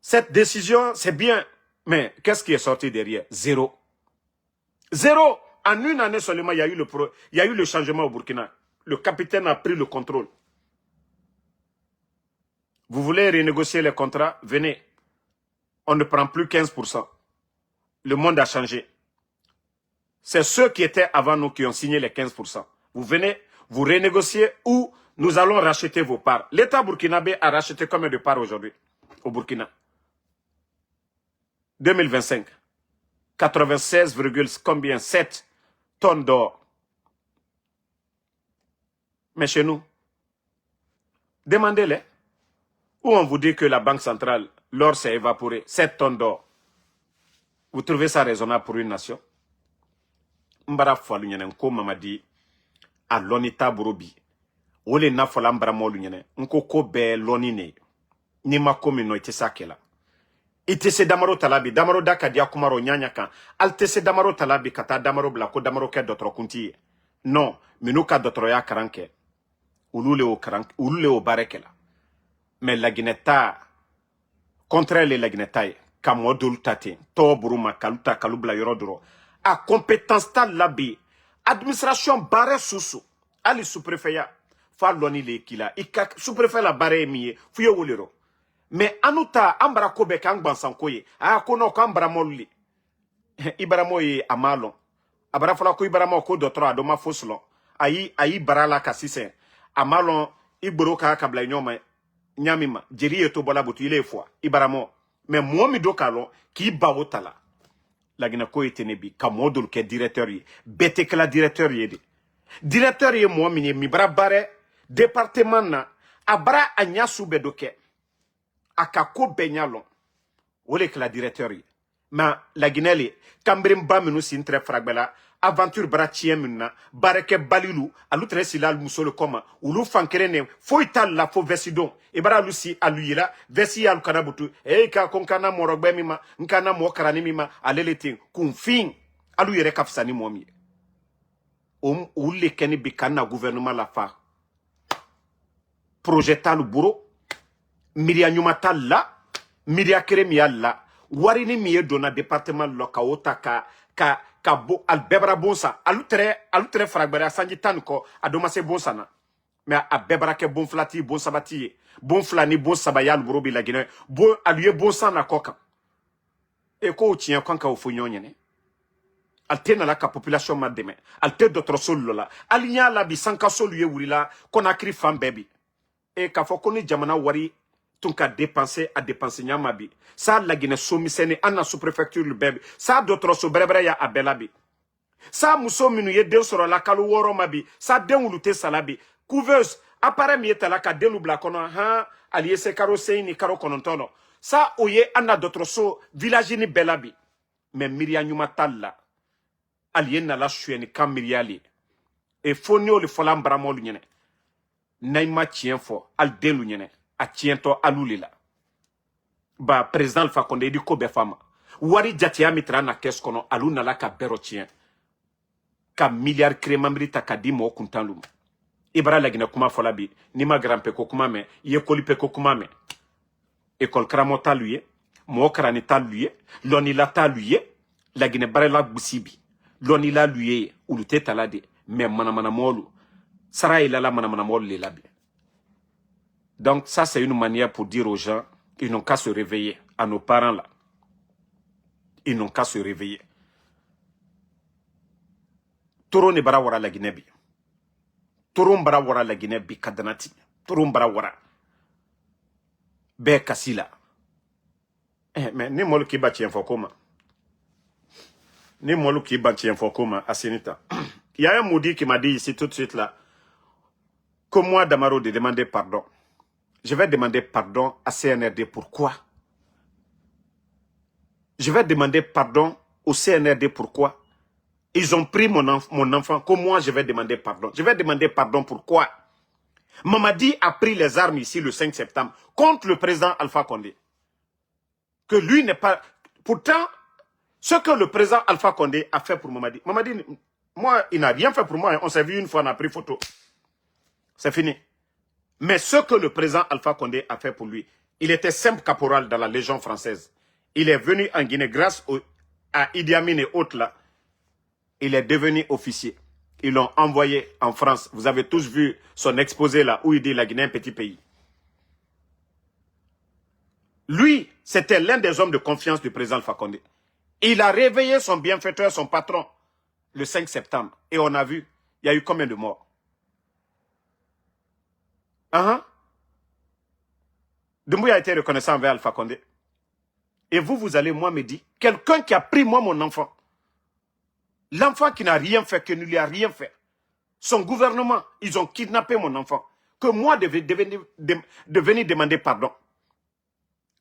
Speaker 1: cette décision, c'est bien. Mais qu'est-ce qui est sorti derrière? Zéro. Zéro. En une année seulement, il y a eu le changement au Burkina. Le capitaine a pris le contrôle. Vous voulez renégocier les contrats? Venez. On ne prend plus 15%. Le monde a changé. C'est ceux qui étaient avant nous qui ont signé les 15%. Vous venez, vous renégociez ou nous allons racheter vos parts. L'État burkinabé a racheté combien de parts aujourd'hui au Burkina? 2025. 96,7 tonnes d'or. Mais chez nous, demandez-les. Où on vous dit que la Banque centrale, l'or s'est évaporé, 7 tonnes d'or. Vous trouvez ça raisonnable pour une nation? Mbara falu nyene nko mamadi a lonita burobi. Ole na fola mbara molu nyene nko ko be lonine. Ni makomi no itesa kela. Itese damaro talabi, damaro daka dia kumaro nyanya kan. Altese damaro talabi kata damaro blako damaro ke dotro kunti. Non, minuka dotro ya karanke. Ulule o barekela. Mais la Guineta, contre les Laginetaï, Kamodul Tate, Toburuma, Kaluta, Kalubla Yorodoro, a compétence tal labi, administration barre sous, ali sous-préfet, Falloni le kila, Ika sous-préfet la barre miye, Fuyo Wolero. Mais anuta, Ambra Kobe Kangban Sankoye, a kono Kambra Molli, Ibaramoye Amalon, Abrafala ko Ibaramo ko d'autres Adoma Foslon, Ayi Barala Kassisen, Amalon, Ibroka Kabla Nyoma, Nyamima, Jeri eto bola butu ile fois, Ibaramo. Mais moi mi do kalon, ki bawotala. La Guinée ko etenebi, ka modul ke directeur yi, bete ke la directeur yi de. Directeur yi moi mi bra bare, département na, abra anya soube doke. Akako benyalon. Ole ke la directeur yi. Ma la Guinée li, kambrim ba minu sin tre fragbela, aventure bratien minna, bareke balilu, alutre silal musolo koma, ulu fankerene, foital la fo vesidon, ebara lusi aluyira, vesi alu kanabutu, ka konkana morogbe mima, nkana mo karani mima, aleleting, kunfing, aluyere kafsani momi. Ule keni bikana gouvernement la fa. Projetal buro, miria nyumatal la, miria keremia la, warini miye dona département loka otaka, ka bo albebra bonsa alutre fragbera sanji tanko adomase bonsa na mais a bebra ke bon flati bon sabati bon flani bon sabayal burobi la Guinée bon aluye bonsa na koka e ko tien kanka o funyonye ne altena la ka population mademe alte d'autres solo la alinya la bi sanka soluye wurila Conakry fam baby e ka fo koni jamana wari tunka dépenser à dépenser nyamabi ça la Guinée somisene anna sous-préfecture le bébé ça d'autres so brebre ya abelabi ça muso minu ye den soro la kalu woro mabi ça den wulute salabi couveuse appareil mi etala ka denu bla kono ha aliye se karo seini karo konontono ça oye anna d'autres so village ni belabi mais miria nyuma talla aliye na la chueni kam miriali e fonio le folam bramolu nyene naima tien fo al delu nyene a tiento alulila ba président Alpha Condé di ko be fama wari jatia mitra na kes kono aluna la ka bero tien ka milliard crémambrita ka di mo kuntalum Ibra la Guinée kuma folabi, ni ma grand pe kokuma me, ye kolipe kokuma me. École kramo ta lui, mo krani ta lui, loni la ta lui, la Guinée barela busibi. Loni la lui, ou le tétalade, mais manamana molu. Sara il a la manamana molu les labi. Donc ça c'est une manière pour dire aux gens, ils n'ont qu'à se réveiller, à nos parents là. Ils n'ont qu'à se réveiller. Toro ne bara wara la Guinée bi. Toro bara wara la Guinée bi kadanati. Toro bara wara. Be kasila. Mais ni molu ki bati infokoma. Ni molu ki bati infokoma asinita. Il y a un maudit qui m'a dit ici tout de suite là que moi Damaro de demander pardon. Je vais demander pardon à CNRD. Pourquoi? Je vais demander pardon au CNRD. Pourquoi? Ils ont pris mon enfant, que moi je vais demander pardon. Je vais demander pardon pourquoi? Mamadi a pris les armes ici le 5 septembre contre le président Alpha Condé. Que lui n'est pas... Pourtant, ce que le président Alpha Condé a fait pour Mamadi, Mamadi, moi, il n'a rien fait pour moi. On s'est vu une fois, on a pris photo. C'est fini. Mais ce que le président Alpha Condé a fait pour lui, il était simple caporal dans la Légion française. Il est venu en Guinée grâce à Idi Amin et autres là. Il est devenu officier. Ils l'ont envoyé en France. Vous avez tous vu son exposé là, où il dit la Guinée est un petit pays. Lui, c'était l'un des hommes de confiance du président Alpha Condé. Il a réveillé son bienfaiteur, son patron, le 5 septembre. Et on a vu, il y a eu combien de morts? Doumbouya a été reconnaissant envers Alpha Condé. Et vous allez, moi, me dire, quelqu'un qui a pris, moi, mon enfant, l'enfant qui n'a rien fait, qui ne lui a rien fait. Son gouvernement, ils ont kidnappé mon enfant. Que moi de venir demander pardon.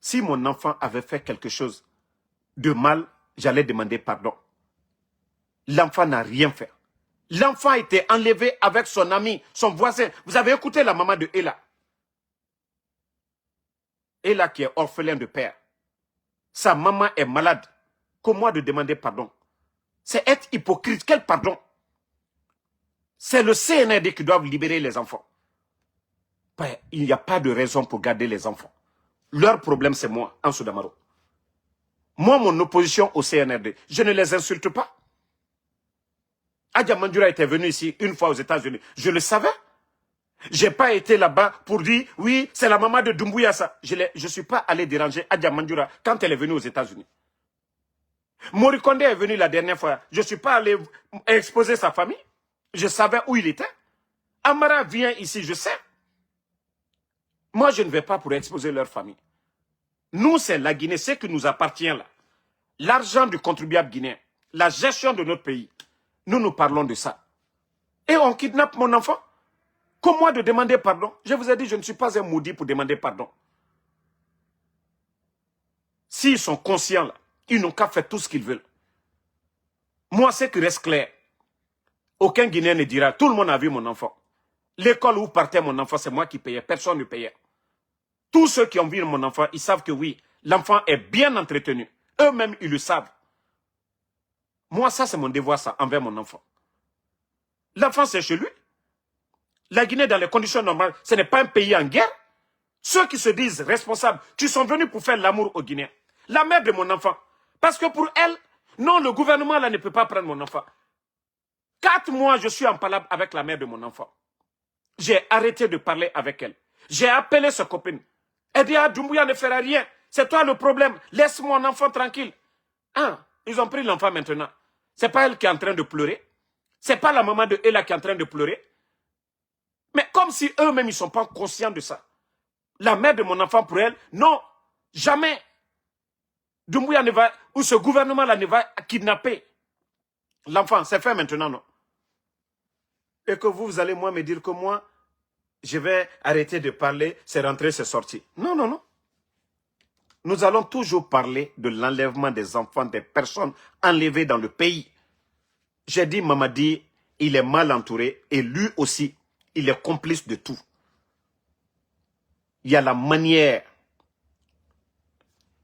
Speaker 1: Si mon enfant avait fait quelque chose de mal, j'allais demander pardon. L'enfant n'a rien fait. L'enfant a été enlevé avec son ami, son voisin. Vous avez écouté la maman de Ella. Ella qui est orphelin de père. Sa maman est malade. Comment de demander pardon? C'est être hypocrite. Quel pardon? C'est le CNRD qui doit libérer les enfants. Il n'y a pas de raison pour garder les enfants. Leur problème, c'est moi, Ansou Damaro. Moi, mon opposition au CNRD, je ne les insulte pas. Adja Mandjoura était venu ici une fois aux États-Unis. Je le savais. Je n'ai pas été là-bas pour dire, oui, c'est la maman de Doumbouya ça. Je ne suis pas allé déranger Adja Mandjoura quand elle est venue aux États-Unis. Morikonde est venu la dernière fois. Je ne suis pas allé exposer sa famille. Je savais où il était. Amara vient ici, je sais. Moi, je ne vais pas pour exposer leur famille. Nous, c'est la Guinée, ce qui nous appartient là. L'argent du contribuable guinéen, la gestion de notre pays. Nous parlons de ça. Et on kidnappe mon enfant. Comment de demander pardon? Je vous ai dit, je ne suis pas un maudit pour demander pardon. S'ils sont conscients là, ils n'ont qu'à faire tout ce qu'ils veulent. Moi, ce qui reste clair, aucun Guinéen ne dira, tout le monde a vu mon enfant. L'école où partait mon enfant, c'est moi qui payais, personne ne payait. Tous ceux qui ont vu mon enfant, ils savent que oui, l'enfant est bien entretenu. Eux-mêmes, ils le savent. Moi, ça, c'est mon devoir, ça, envers mon enfant. L'enfant, c'est chez lui. La Guinée, dans les conditions normales, ce n'est pas un pays en guerre. Ceux qui se disent responsables, qui sont venus pour faire l'amour aux Guinéens. La mère de mon enfant. Parce que pour elle, non, le gouvernement, là, ne peut pas prendre mon enfant. 4 mois, je suis en palabre avec la mère de mon enfant. J'ai arrêté de parler avec elle. J'ai appelé sa copine. Elle dit, ah, Doumbouya ne fera rien. C'est toi le problème. Laisse mon enfant tranquille. Hein? Ils ont pris l'enfant maintenant. C'est pas elle qui est en train de pleurer. C'est pas la maman de Ella qui est en train de pleurer. Mais comme si eux-mêmes, ils ne sont pas conscients de ça. La mère de mon enfant, pour elle, non, jamais. Doumbouya ne va, ou ce gouvernement-là ne va kidnapper l'enfant. C'est fait maintenant, non? Et que vous allez, moi, me dire que moi, je vais arrêter de parler, c'est rentré, c'est sorti. Non, non, non. Nous allons toujours parler de l'enlèvement des enfants, des personnes enlevées dans le pays. J'ai dit, Mamadi, il est mal entouré et lui aussi, il est complice de tout. Il y a la manière.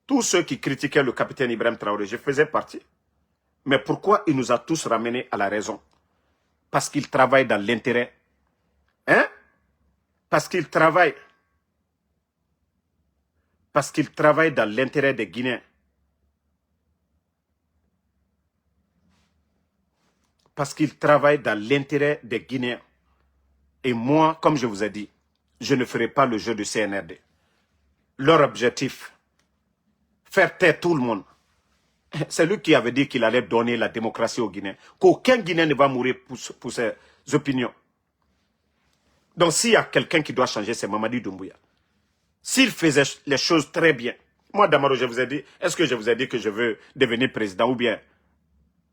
Speaker 1: Tous ceux qui critiquaient le capitaine Ibrahim Traoré, je faisais partie. Mais pourquoi il nous a tous ramenés à la raison? Parce qu'il travaille dans l'intérêt. Hein? Parce qu'ils travaillent. Parce qu'ils travaillent dans l'intérêt des Guinéens. Parce qu'ils travaillent dans l'intérêt des Guinéens. Et moi, comme je vous ai dit, je ne ferai pas le jeu du CNRD. Leur objectif, faire taire tout le monde. C'est lui qui avait dit qu'il allait donner la démocratie aux Guinéens. Qu'aucun Guinéen ne va mourir pour ses opinions. Donc s'il y a quelqu'un qui doit changer, c'est Mamadi Doumbouya. S'il faisait les choses très bien. Moi, Damaro, je vous ai dit, est-ce que je vous ai dit que je veux devenir président ou bien?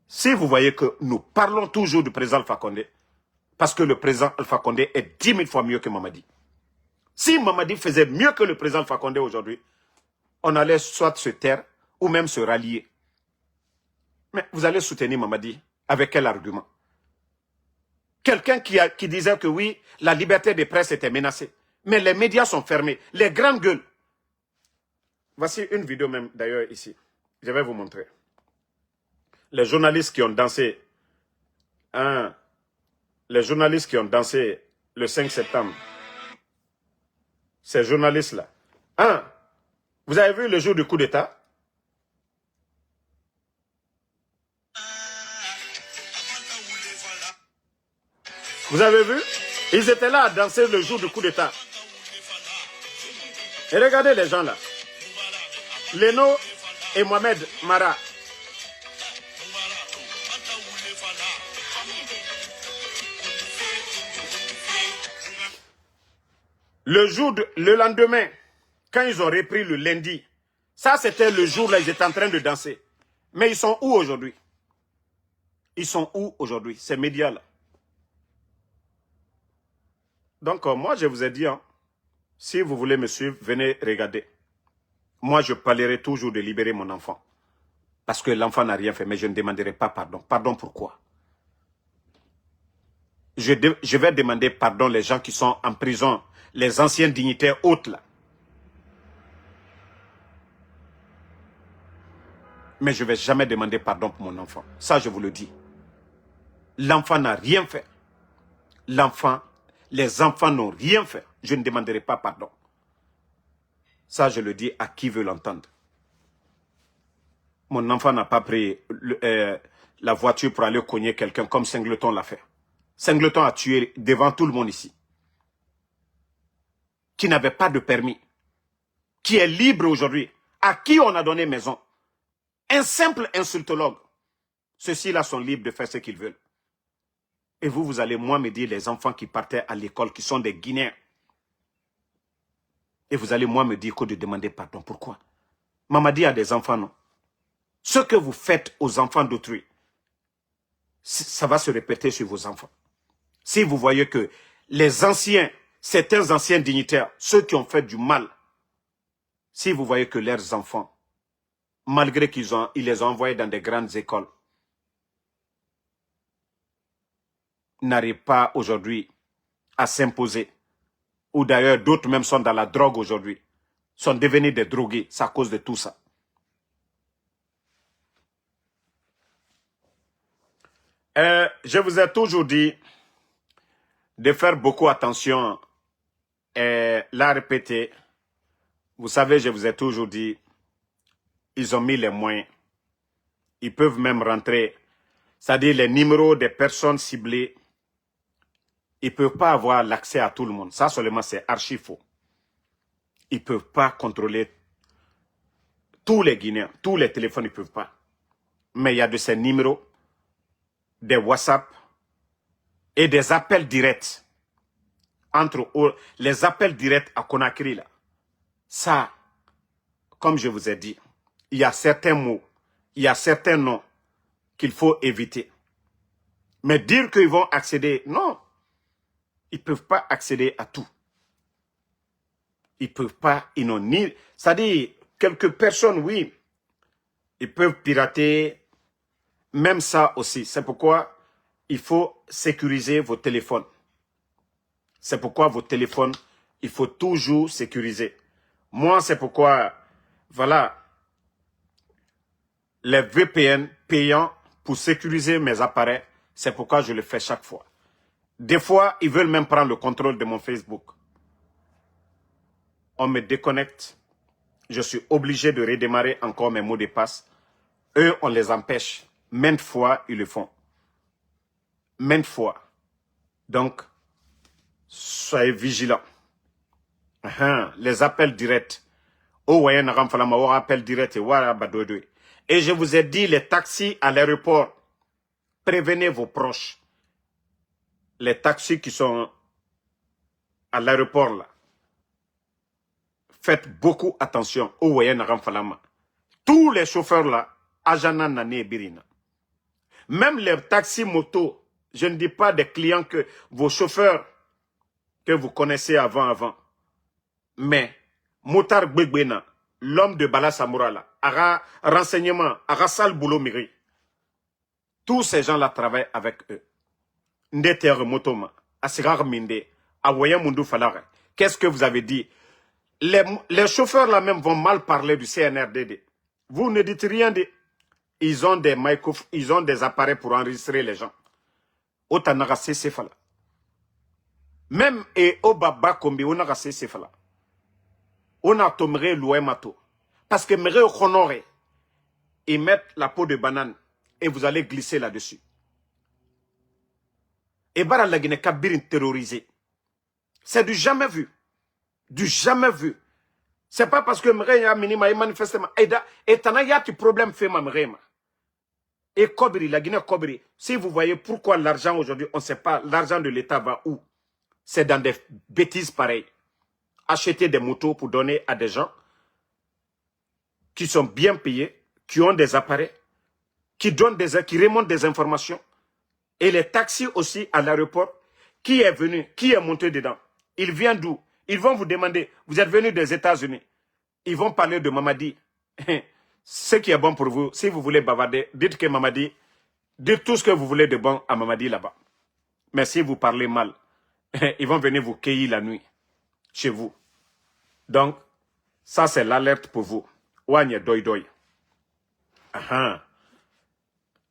Speaker 1: Si vous voyez que nous parlons toujours du président Alpha Condé, parce que le président Alpha Condé est 10 000 fois mieux que Mamadi. Si Mamadi faisait mieux que le président Alpha Condé aujourd'hui, on allait soit se taire ou même se rallier. Mais vous allez soutenir Mamadi avec quel argument? Quelqu'un qui disait que oui, la liberté de presse était menacée. Mais les médias sont fermés. Les grandes gueules. Voici une vidéo même d'ailleurs ici. Je vais vous montrer. Les journalistes qui ont dansé. Les journalistes qui ont dansé le 5 septembre. Ces journalistes-là. Vous avez vu le jour du coup d'État? Vous avez vu? Ils étaient là à danser le jour du coup d'État. Et regardez les gens là. Leno et Mohamed Mara. Le lendemain, quand ils ont repris le lundi, ça c'était le jour là, ils étaient en train de danser. Mais ils sont où aujourd'hui? Ils sont où aujourd'hui, ces médias-là? Donc, moi, je vous ai dit, si vous voulez me suivre, venez regarder. Moi, je parlerai toujours de libérer mon enfant. Parce que l'enfant n'a rien fait, mais je ne demanderai pas pardon. Pardon pourquoi? Je vais demander pardon les gens qui sont en prison, les anciens dignitaires autres là. Mais je ne vais jamais demander pardon pour mon enfant. Ça, je vous le dis. L'enfant n'a rien fait. Les enfants n'ont rien fait. Je ne demanderai pas pardon. Ça, je le dis à qui veut l'entendre. Mon enfant n'a pas pris la voiture pour aller cogner quelqu'un comme Singleton l'a fait. Singleton a tué devant tout le monde ici. Qui n'avait pas de permis. Qui est libre aujourd'hui. À qui on a donné maison. Un simple insultologue. Ceux-ci-là sont libres de faire ce qu'ils veulent. Et vous allez moi me dire les enfants qui partaient à l'école, qui sont des Guinéens. Et vous allez moi me dire que de demander pardon. Pourquoi? Mamadi a des enfants, non? Ce que vous faites aux enfants d'autrui, ça va se répéter sur vos enfants. Si vous voyez que les anciens, certains anciens dignitaires, ceux qui ont fait du mal, si vous voyez que leurs enfants, malgré qu'ils les ont envoyés dans des grandes écoles, n'arrivent pas aujourd'hui à s'imposer, ou d'ailleurs d'autres même sont dans la drogue aujourd'hui, sont devenus des drogués, c'est à cause de tout ça. Je vous ai toujours dit de faire beaucoup attention et la répéter. Vous savez, je vous ai toujours dit, ils ont mis les moyens. Ils peuvent même rentrer, c'est-à-dire les numéros des personnes ciblées. Ils ne peuvent pas avoir l'accès à tout le monde. Ça seulement, c'est archi faux. Ils ne peuvent pas contrôler tous les Guinéens. Tous les téléphones, ils ne peuvent pas. Mais il y a de ces numéros, des WhatsApp et des appels directs. Entre les appels directs à Conakry, là. Ça, comme je vous ai dit, il y a certains mots, il y a certains noms qu'il faut éviter. Mais dire qu'ils vont accéder, non. Ils ne peuvent pas accéder à tout. Ils ne peuvent pas, ils n'ont ni... C'est-à-dire, quelques personnes, oui, ils peuvent pirater, même ça aussi. C'est pourquoi il faut sécuriser vos téléphones. C'est pourquoi vos téléphones, il faut toujours sécuriser. Moi, c'est pourquoi, voilà, les VPN payants pour sécuriser mes appareils, c'est pourquoi je le fais chaque fois. Des fois, ils veulent même prendre le contrôle de mon Facebook. on me déconnecte. Je suis obligé de redémarrer encore mes mots de passe. Eux, on les empêche. Maintes fois, ils le font. Maintes fois. Donc, soyez vigilants. Les appels directs. Appel direct. Et je vous ai dit, les taxis à l'aéroport, prévenez vos proches. Les taxis qui sont à l'aéroport, là, faites beaucoup attention. Tous les chauffeurs là, Ajana Nane Birina. Même les taxis motos, je ne dis pas des clients que vos chauffeurs que vous connaissez avant. Mais Moutar Gbegbena, l'homme de Bala Samoura là, Ara renseignement, Ara Sal Boulot Miri. Tous ces gens-là travaillent avec eux. Ndeter Motoma, Asirar Minde, Awoya Mundu Falare. Qu'est-ce que vous avez dit? Les chauffeurs là même vont mal parler du CNRDD. Vous ne dites rien de... Ils ont des appareils pour enregistrer les gens. Otanara Sefala. Même et Obaba Kombi, on a Sefala. On a tomé l'ouemato. Parce que Méré Honoré, ils mettent la peau de banane et vous allez glisser là-dessus. Et Bara la Guinée Kabirin terrorisé. C'est du jamais vu. Du jamais vu. C'est pas parce que Méré a minima et manifestement. Et t'en as tu problème fait ma Méré. Et Kobri, la Guinée Kobri, si vous voyez pourquoi l'argent aujourd'hui, on ne sait pas, l'argent de l'État va où? C'est dans des bêtises pareilles. Acheter des motos pour donner à des gens qui sont bien payés, qui ont des appareils, qui remontent des informations. Et les taxis aussi à l'aéroport, qui est venu, qui est monté dedans? Il vient d'où? Ils vont vous demander, vous êtes venu des États-Unis. Ils vont parler de Mamadi. Ce qui est bon pour vous, si vous voulez bavarder, dites que Mamadi, dites tout ce que vous voulez de bon à Mamadi là-bas. Mais si vous parlez mal, ils vont venir vous cueillir la nuit, chez vous. Donc, ça c'est l'alerte pour vous. Ouanye doi doi.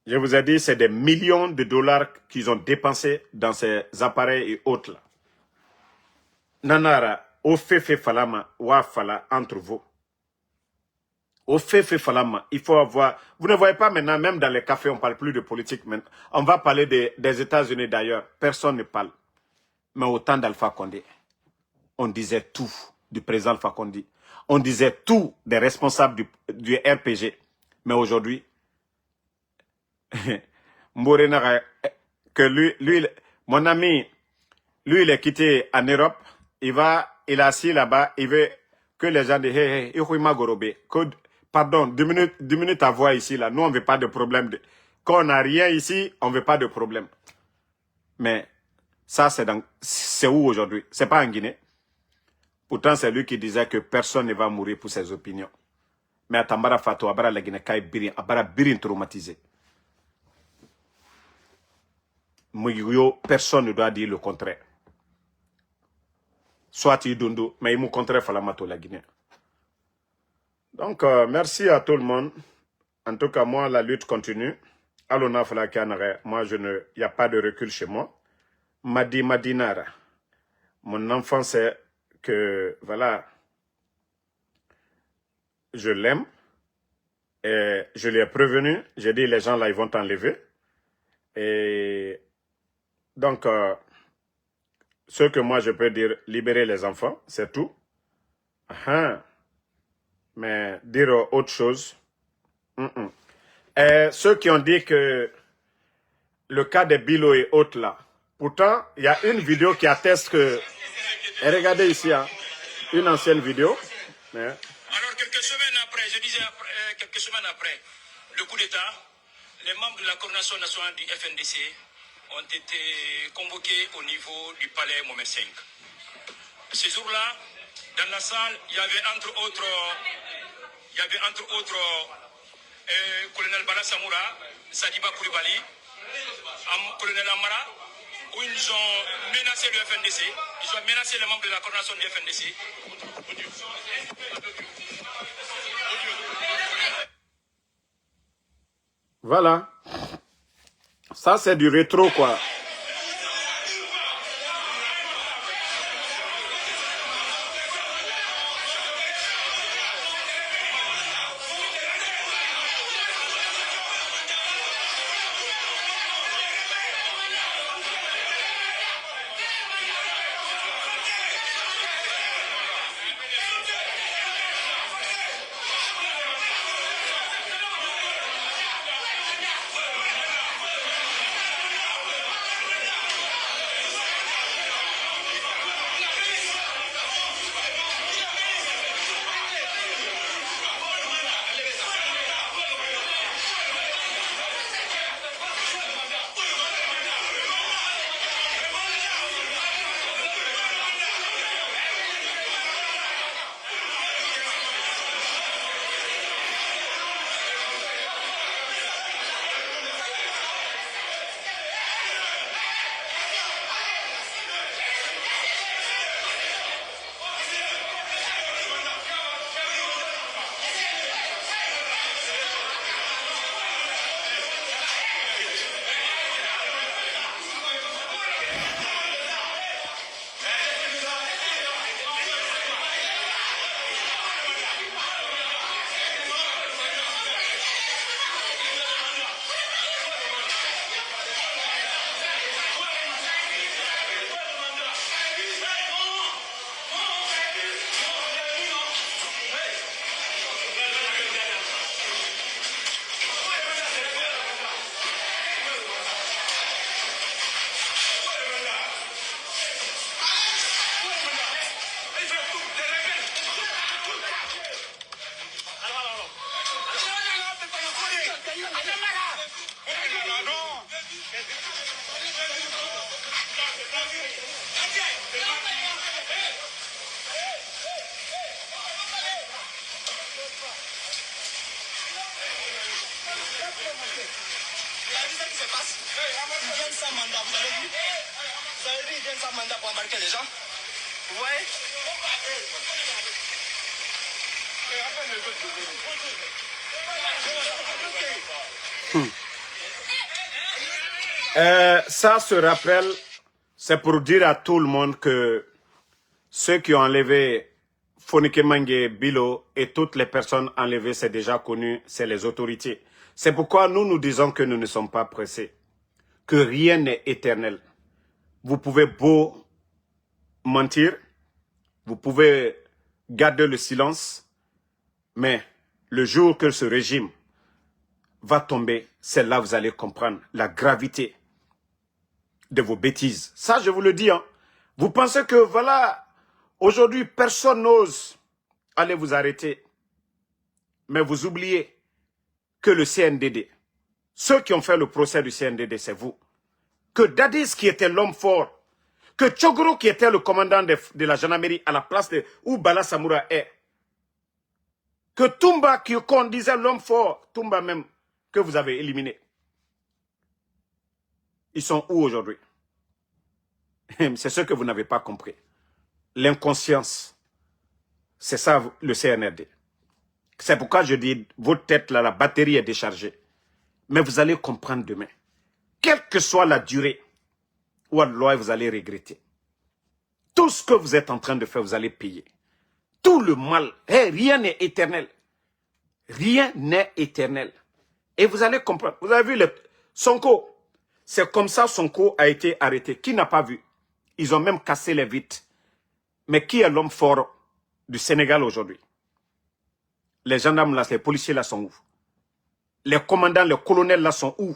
Speaker 1: Je vous ai dit, c'est des millions de dollars qu'ils ont dépensés dans ces appareils et autres là. Nanara, au fait falama, wa fala entre vous. Au fait falama, il faut avoir... Vous ne voyez pas maintenant, même dans les cafés, on ne parle plus de politique. Maintenant. On va parler des États-Unis d'ailleurs. Personne ne parle. Mais au temps d'Alpha Condé, on disait tout du président Alpha Condé. On disait tout des responsables du RPG. Mais aujourd'hui, que lui, mon ami, lui, il est quitté en Europe. Il est assis là-bas. Il veut que les gens disent, pardon, 2 minutes à voir ici, là. Nous, on ne veut pas de problème. Quand on n'a rien ici, on ne veut pas de problème. Mais ça, c'est où aujourd'hui? C'est pas en Guinée. Pourtant, c'est lui qui disait que personne ne va mourir pour ses opinions. Mais à Tambara Fatou, Abara la Guinée, Abara Birin traumatisé. Personne ne doit dire le contraire. Soit il dundu, mais il me contraire Falamato la Guinée. Donc, merci à tout le monde. En tout cas, moi, la lutte continue. Alona Falakanare, moi, il n'y a pas de recul chez moi. Madi Madinara. Mon enfant, c'est que, voilà, je l'aime. Et je lui ai prévenu. J'ai dit, les gens là, ils vont t'enlever. Et donc, ce que moi, je peux dire, libérer les enfants, c'est tout. Mais dire autre chose. Et ceux qui ont dit que le cas de Bilo et autres là, pourtant, il y a une vidéo qui atteste que... Et regardez ici, hein, une ancienne vidéo.
Speaker 2: Alors, quelques semaines après, quelques semaines après le coup d'État, les membres de la coordination nationale du FNDC ont été convoqués au niveau du palais Mohamed V. Ce jour-là, dans la salle, il y avait entre autres colonel Bala Samoura, Sadiba Koulibaly, colonel Amara, où ils ont menacé le FNDC, ils ont menacé les membres de la coordination du FNDC.
Speaker 1: Voilà. Ça, c'est du rétro, quoi.
Speaker 3: se passe. Ils viennent sans mandat, vous avez vu? Vous avez vu, ils viennent sans mandat pour embarquer les gens. Vous voyez?
Speaker 1: Ça se rappelle, c'est pour dire à tout le monde que ceux qui ont enlevé Fonike Mange, Bilo et toutes les personnes enlevées, c'est déjà connu, c'est les autorités. C'est pourquoi nous disons que nous ne sommes pas pressés, que rien n'est éternel. Vous pouvez beau mentir, vous pouvez garder le silence, mais le jour que ce régime va tomber, c'est là que vous allez comprendre la gravité de vos bêtises. Ça, je vous le dis. Hein. Vous pensez que, voilà, aujourd'hui, personne n'ose aller vous arrêter. Mais vous oubliez que le CNDD, ceux qui ont fait le procès du CNDD, c'est vous. Que Dadis, qui était l'homme fort, que Tchogoro, qui était le commandant de la gendarmerie à la place de où Bala Samoura est, que Toumba, qu'on disait l'homme fort, Toumba même, que vous avez éliminé. Ils sont où aujourd'hui? C'est ce que vous n'avez pas compris. L'inconscience, c'est ça le CNRD. C'est pourquoi je dis, votre tête là, la batterie est déchargée. Mais vous allez comprendre demain. Quelle que soit la durée, Wallah, vous allez regretter. Tout ce que vous êtes en train de faire, vous allez payer. Tout le mal, rien n'est éternel. Rien n'est éternel. Et vous allez comprendre. Vous avez vu Sonko. C'est comme ça Sonko a été arrêté. Qui n'a pas vu? Ils ont même cassé les vitres. Mais qui est l'homme fort du Sénégal aujourd'hui? Les gendarmes là, les policiers là sont où? Les commandants, les colonels là sont où?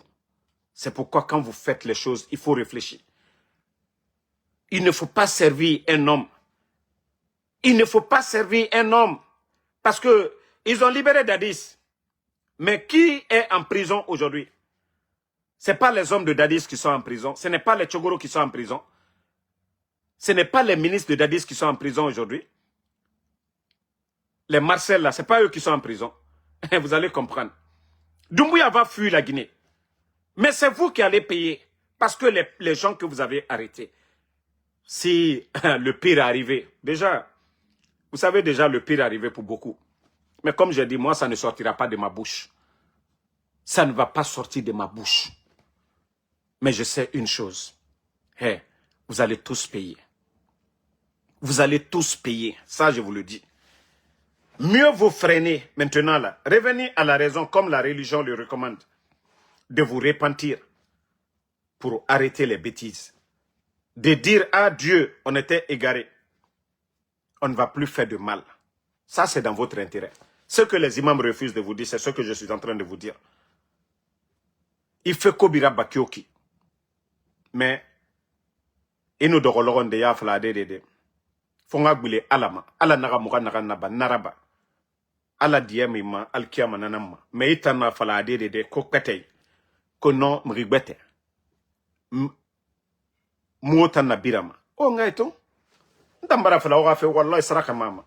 Speaker 1: C'est pourquoi quand vous faites les choses, il faut réfléchir. Il ne faut pas servir un homme. Il ne faut pas servir un homme. Parce que ils ont libéré Dadis. Mais qui est en prison aujourd'hui? Ce n'est pas les hommes de Dadis qui sont en prison. Ce n'est pas les Tchogoro qui sont en prison. Ce n'est pas les ministres de Dadis qui sont en prison aujourd'hui. Les Marcel là, ce n'est pas eux qui sont en prison. Vous allez comprendre. Doumbouya va fuir la Guinée. Mais c'est vous qui allez payer. Parce que les gens que vous avez arrêtés, si le pire est arrivé, déjà, vous savez déjà le pire est arrivé pour beaucoup. Mais comme je dis, moi, ça ne sortira pas de ma bouche. Ça ne va pas sortir de ma bouche. Mais je sais une chose. Vous allez tous payer. Vous allez tous payer. Ça, je vous le dis. Mieux vous freiner maintenant là. Revenez à la raison comme la religion le recommande. De vous repentir pour arrêter les bêtises. De dire à Dieu, on était égaré. On ne va plus faire de mal. Ça, c'est dans votre intérêt. Ce que les imams refusent de vous dire, c'est ce que je suis en train de vous dire. Il fait Kobira Bakioki. Mais, il nous doit de yafla de Fonga bile alama. Ala naga muga naga naba naraba. Ala diemima, al kiyama nanama. Mais itana fala de kokete. Kono mrigbete. Muota na birama. Oh ngaito. Ndambara fala oga fe wallahi saraka mama.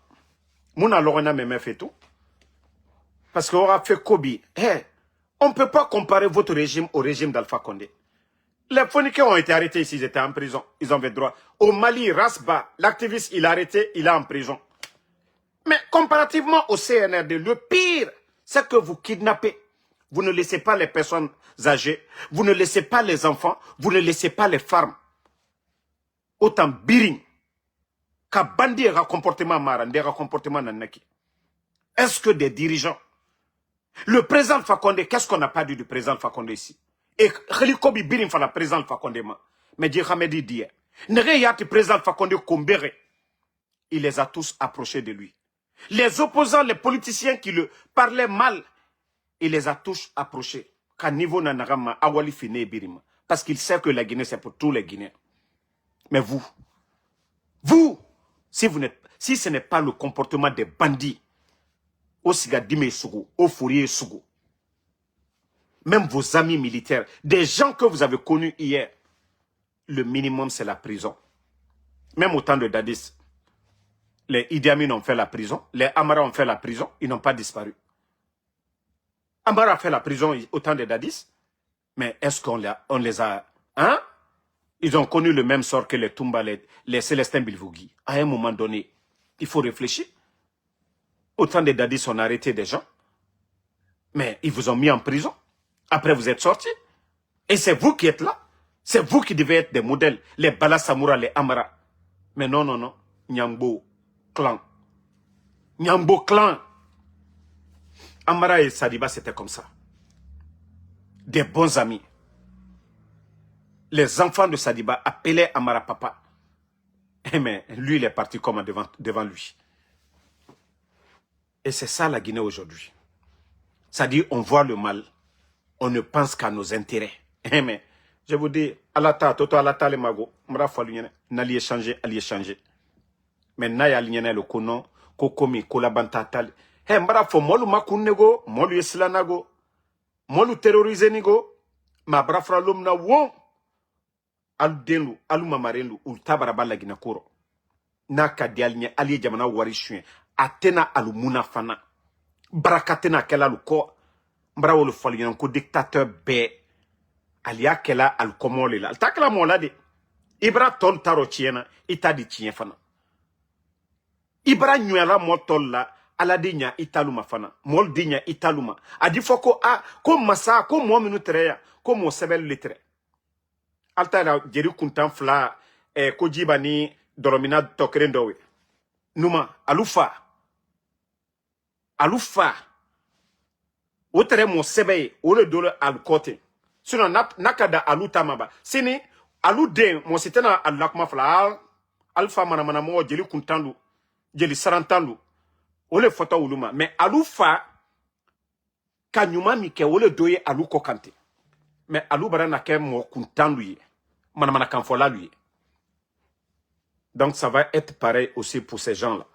Speaker 1: Muna logona meme fait tout. Parce qu'on a fait Kobi. On ne peut pas comparer votre régime au régime d'Alpha Condé. Les Phoniqués ont été arrêtés ici, ils étaient en prison. Ils avaient droit. Au Mali, Rasba, l'activiste, il a arrêté, il est en prison. Mais comparativement au CNRD, le pire, c'est que vous kidnappez. Vous ne laissez pas les personnes âgées. Vous ne laissez pas les enfants. Vous ne laissez pas les femmes. Autant biring. Ka bandi un comportement maran, un comportement nanaki. Est-ce que des dirigeants, le président Fakonde, qu'est-ce qu'on n'a pas dit du président Fakonde ici? Et Khalikobi biring fa la président Fakonde ma. Mais Dieu Hamedi dit, n'ere yati président Fakonde Kombere. Il les a tous approchés de lui. Les opposants, les politiciens qui le parlaient mal, il les a tous approchés. Qu'à niveau nanarama, awali fine birima. Parce qu'il sait que la Guinée, c'est pour tous les Guinéens. Mais vous, si ce n'est pas le comportement des bandits, au Sigadime Sougou, au Fourier Sougou, même vos amis militaires, des gens que vous avez connus hier, le minimum c'est la prison. Même au temps de Dadis, les Idi Amin ont fait la prison, les Amara ont fait la prison, ils n'ont pas disparu. Amara a fait la prison au temps de Dadis, Mais est-ce on les a... Hein? Ils ont connu le même sort que les Toumba, les Célestins Bilvougui. À un moment donné, il faut réfléchir. Autant de dadis ont arrêté des gens. Mais ils vous ont mis en prison. Après, vous êtes sortis. Et c'est vous qui êtes là. C'est vous qui devez être des modèles. Les Bala Samoura, les Amara. Mais non, non, non. Nyambo clan. Nyambo clan. Amara et Sadiba, c'était comme ça. Des bons amis. Les enfants de Sadiba appelaient Amara papa. Mais lui, il est parti comme devant lui. Et c'est ça la Guinée aujourd'hui. C'est-à-dire, on voit le mal. On ne pense qu'à nos intérêts. Mais je vous dis, Alata, Toto Alata le mago, Mra Falunyene, n'alliez changer, alliez changer. Mais n'aya lignene le konon, kokomi, kolabanta tal. He, Mra fo molu makunego, molu yesilanago, molu terrorize nigo, ma brafra lomna won. Alu denlu, alu mamarenlu, ul tabaraba la Guinée koro. Na kadialnye, alliye jamana wari chuen. Atena alu muna fana. Barakatena kela lu ko. Mbra wolu falunyene ko dictateur be. Alia kela al komole la. Ta kela mola de. Ibra tol taro tiena, ita di tien fana. Ibra nyuela mo tol la, ala di nya italuma fana. Mol di nya italuma. Adi foko a, ko masa, ko mo minu treya, ko mo sebel litre. Alta la jeri kuntan fla, ko jiba ni doromina tokerendowe. Numa, alufa. Alufa. Otere mo sebeye, ole dole al kote. Sinon, nakada alu tamaba. Sini, alu den, mo sitena al lakma fla, alfa manamana mo jeli kuntanlu, jeli sarantanlu, ole fota uluma. Mais alu fa, kanyuma mike ole doye alu kokante. Mais alu barana ke mo kuntanlu ye. Manamana kanfola lui. Donc, ça va être pareil aussi pour ces gens-là.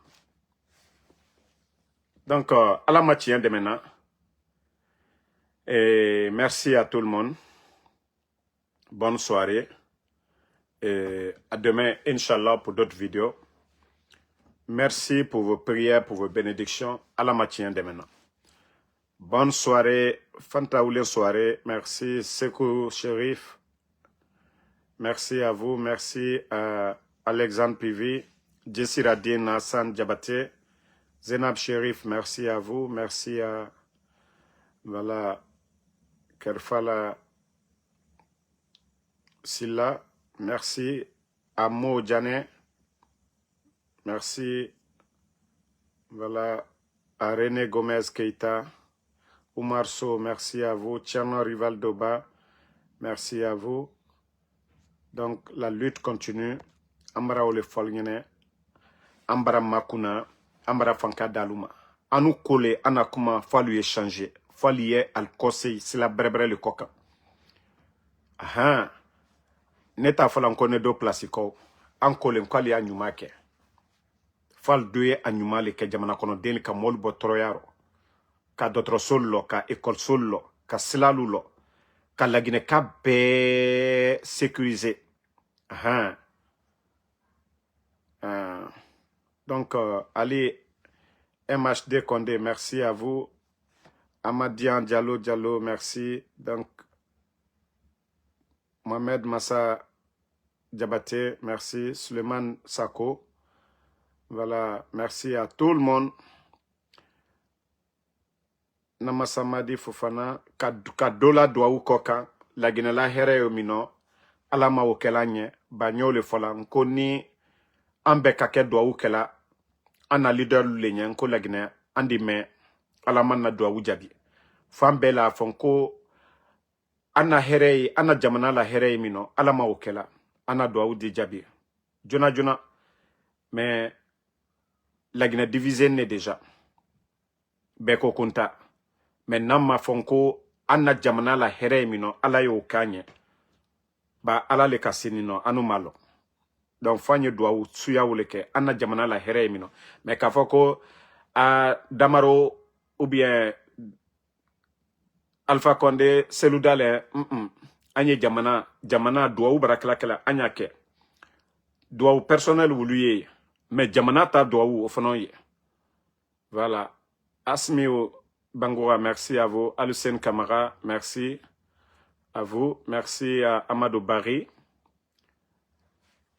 Speaker 1: Donc, à la matin de maintenant, et merci à tout le monde. Bonne soirée. Et à demain, Inch'Allah, pour d'autres vidéos. Merci pour vos prières, pour vos bénédictions. À la matin de maintenant. Bonne soirée. Fantaoulé soirée. Merci, Sekou Chérif. Merci à vous. Merci à Alexandre Pivi. Jessi Radine Hassan Diabaté. Zenab Chérif, merci à vous. Merci à... Voilà... Kerfala Silla, merci à Mo Djane, merci voilà, à René Gomez Keita, Oumar So, merci à vous, Tcherno Rivaldoba, merci à vous. Donc la lutte continue, Ambara Ole Folgene, Ambara Makuna, Ambara Fanka Daluma. À nous coller, à nous comment fallu échanger. Faliye al conseil, c'est la brebre le coca. Ah, neta fala nkone do plasiko, ankole nkwali anyumake. Fal doye anyumale ke jamana kono deni ka mol botoroyaro. Ka dotro solo, ka école solo, ka silalulo, ka lagine ka be sécurisé. Ah. Donc, allez, MHD Condé, merci à vous. Amadian Diallo, merci. Donc, Mohamed Massa Diabaté, merci. Suleiman Sako, voilà, merci à tout le monde. Namasamadi Fofana, Kadola Douaou Koka, la Guinela Here Omino, Alama Okelanye, Bagno le Fola, Nkoni, Ambe Kake Douaou Kela, Anna leader Lenyen, Nko la Guinée, Andime, Alaman na Douaou Jabi. Fambe la fonko ana herei ana jamana la herei mino alama okela ana Douaou di Jabi. Jona mais la Guinée divisée n'est déjà beko konta mais nama fonko ana jamana la herei mino ala yo kanye ba ala le kasini no anu malo. Donc fanye Douaou suya wuleke ana jamana la herei mino mais kafoko a Damaro ou bien Alpha Condé, Seloudale, Anye Jamana, Douaou Barakla, Anyake. Douaou personnel ou lui, mais Jamana ta Douaou au fond. Voilà. Asmio Bangoura, merci à vous. Alucène Camara, merci. À vous. Merci à Amadou Barry,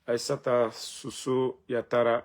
Speaker 1: Aïssata Soussou Yatara.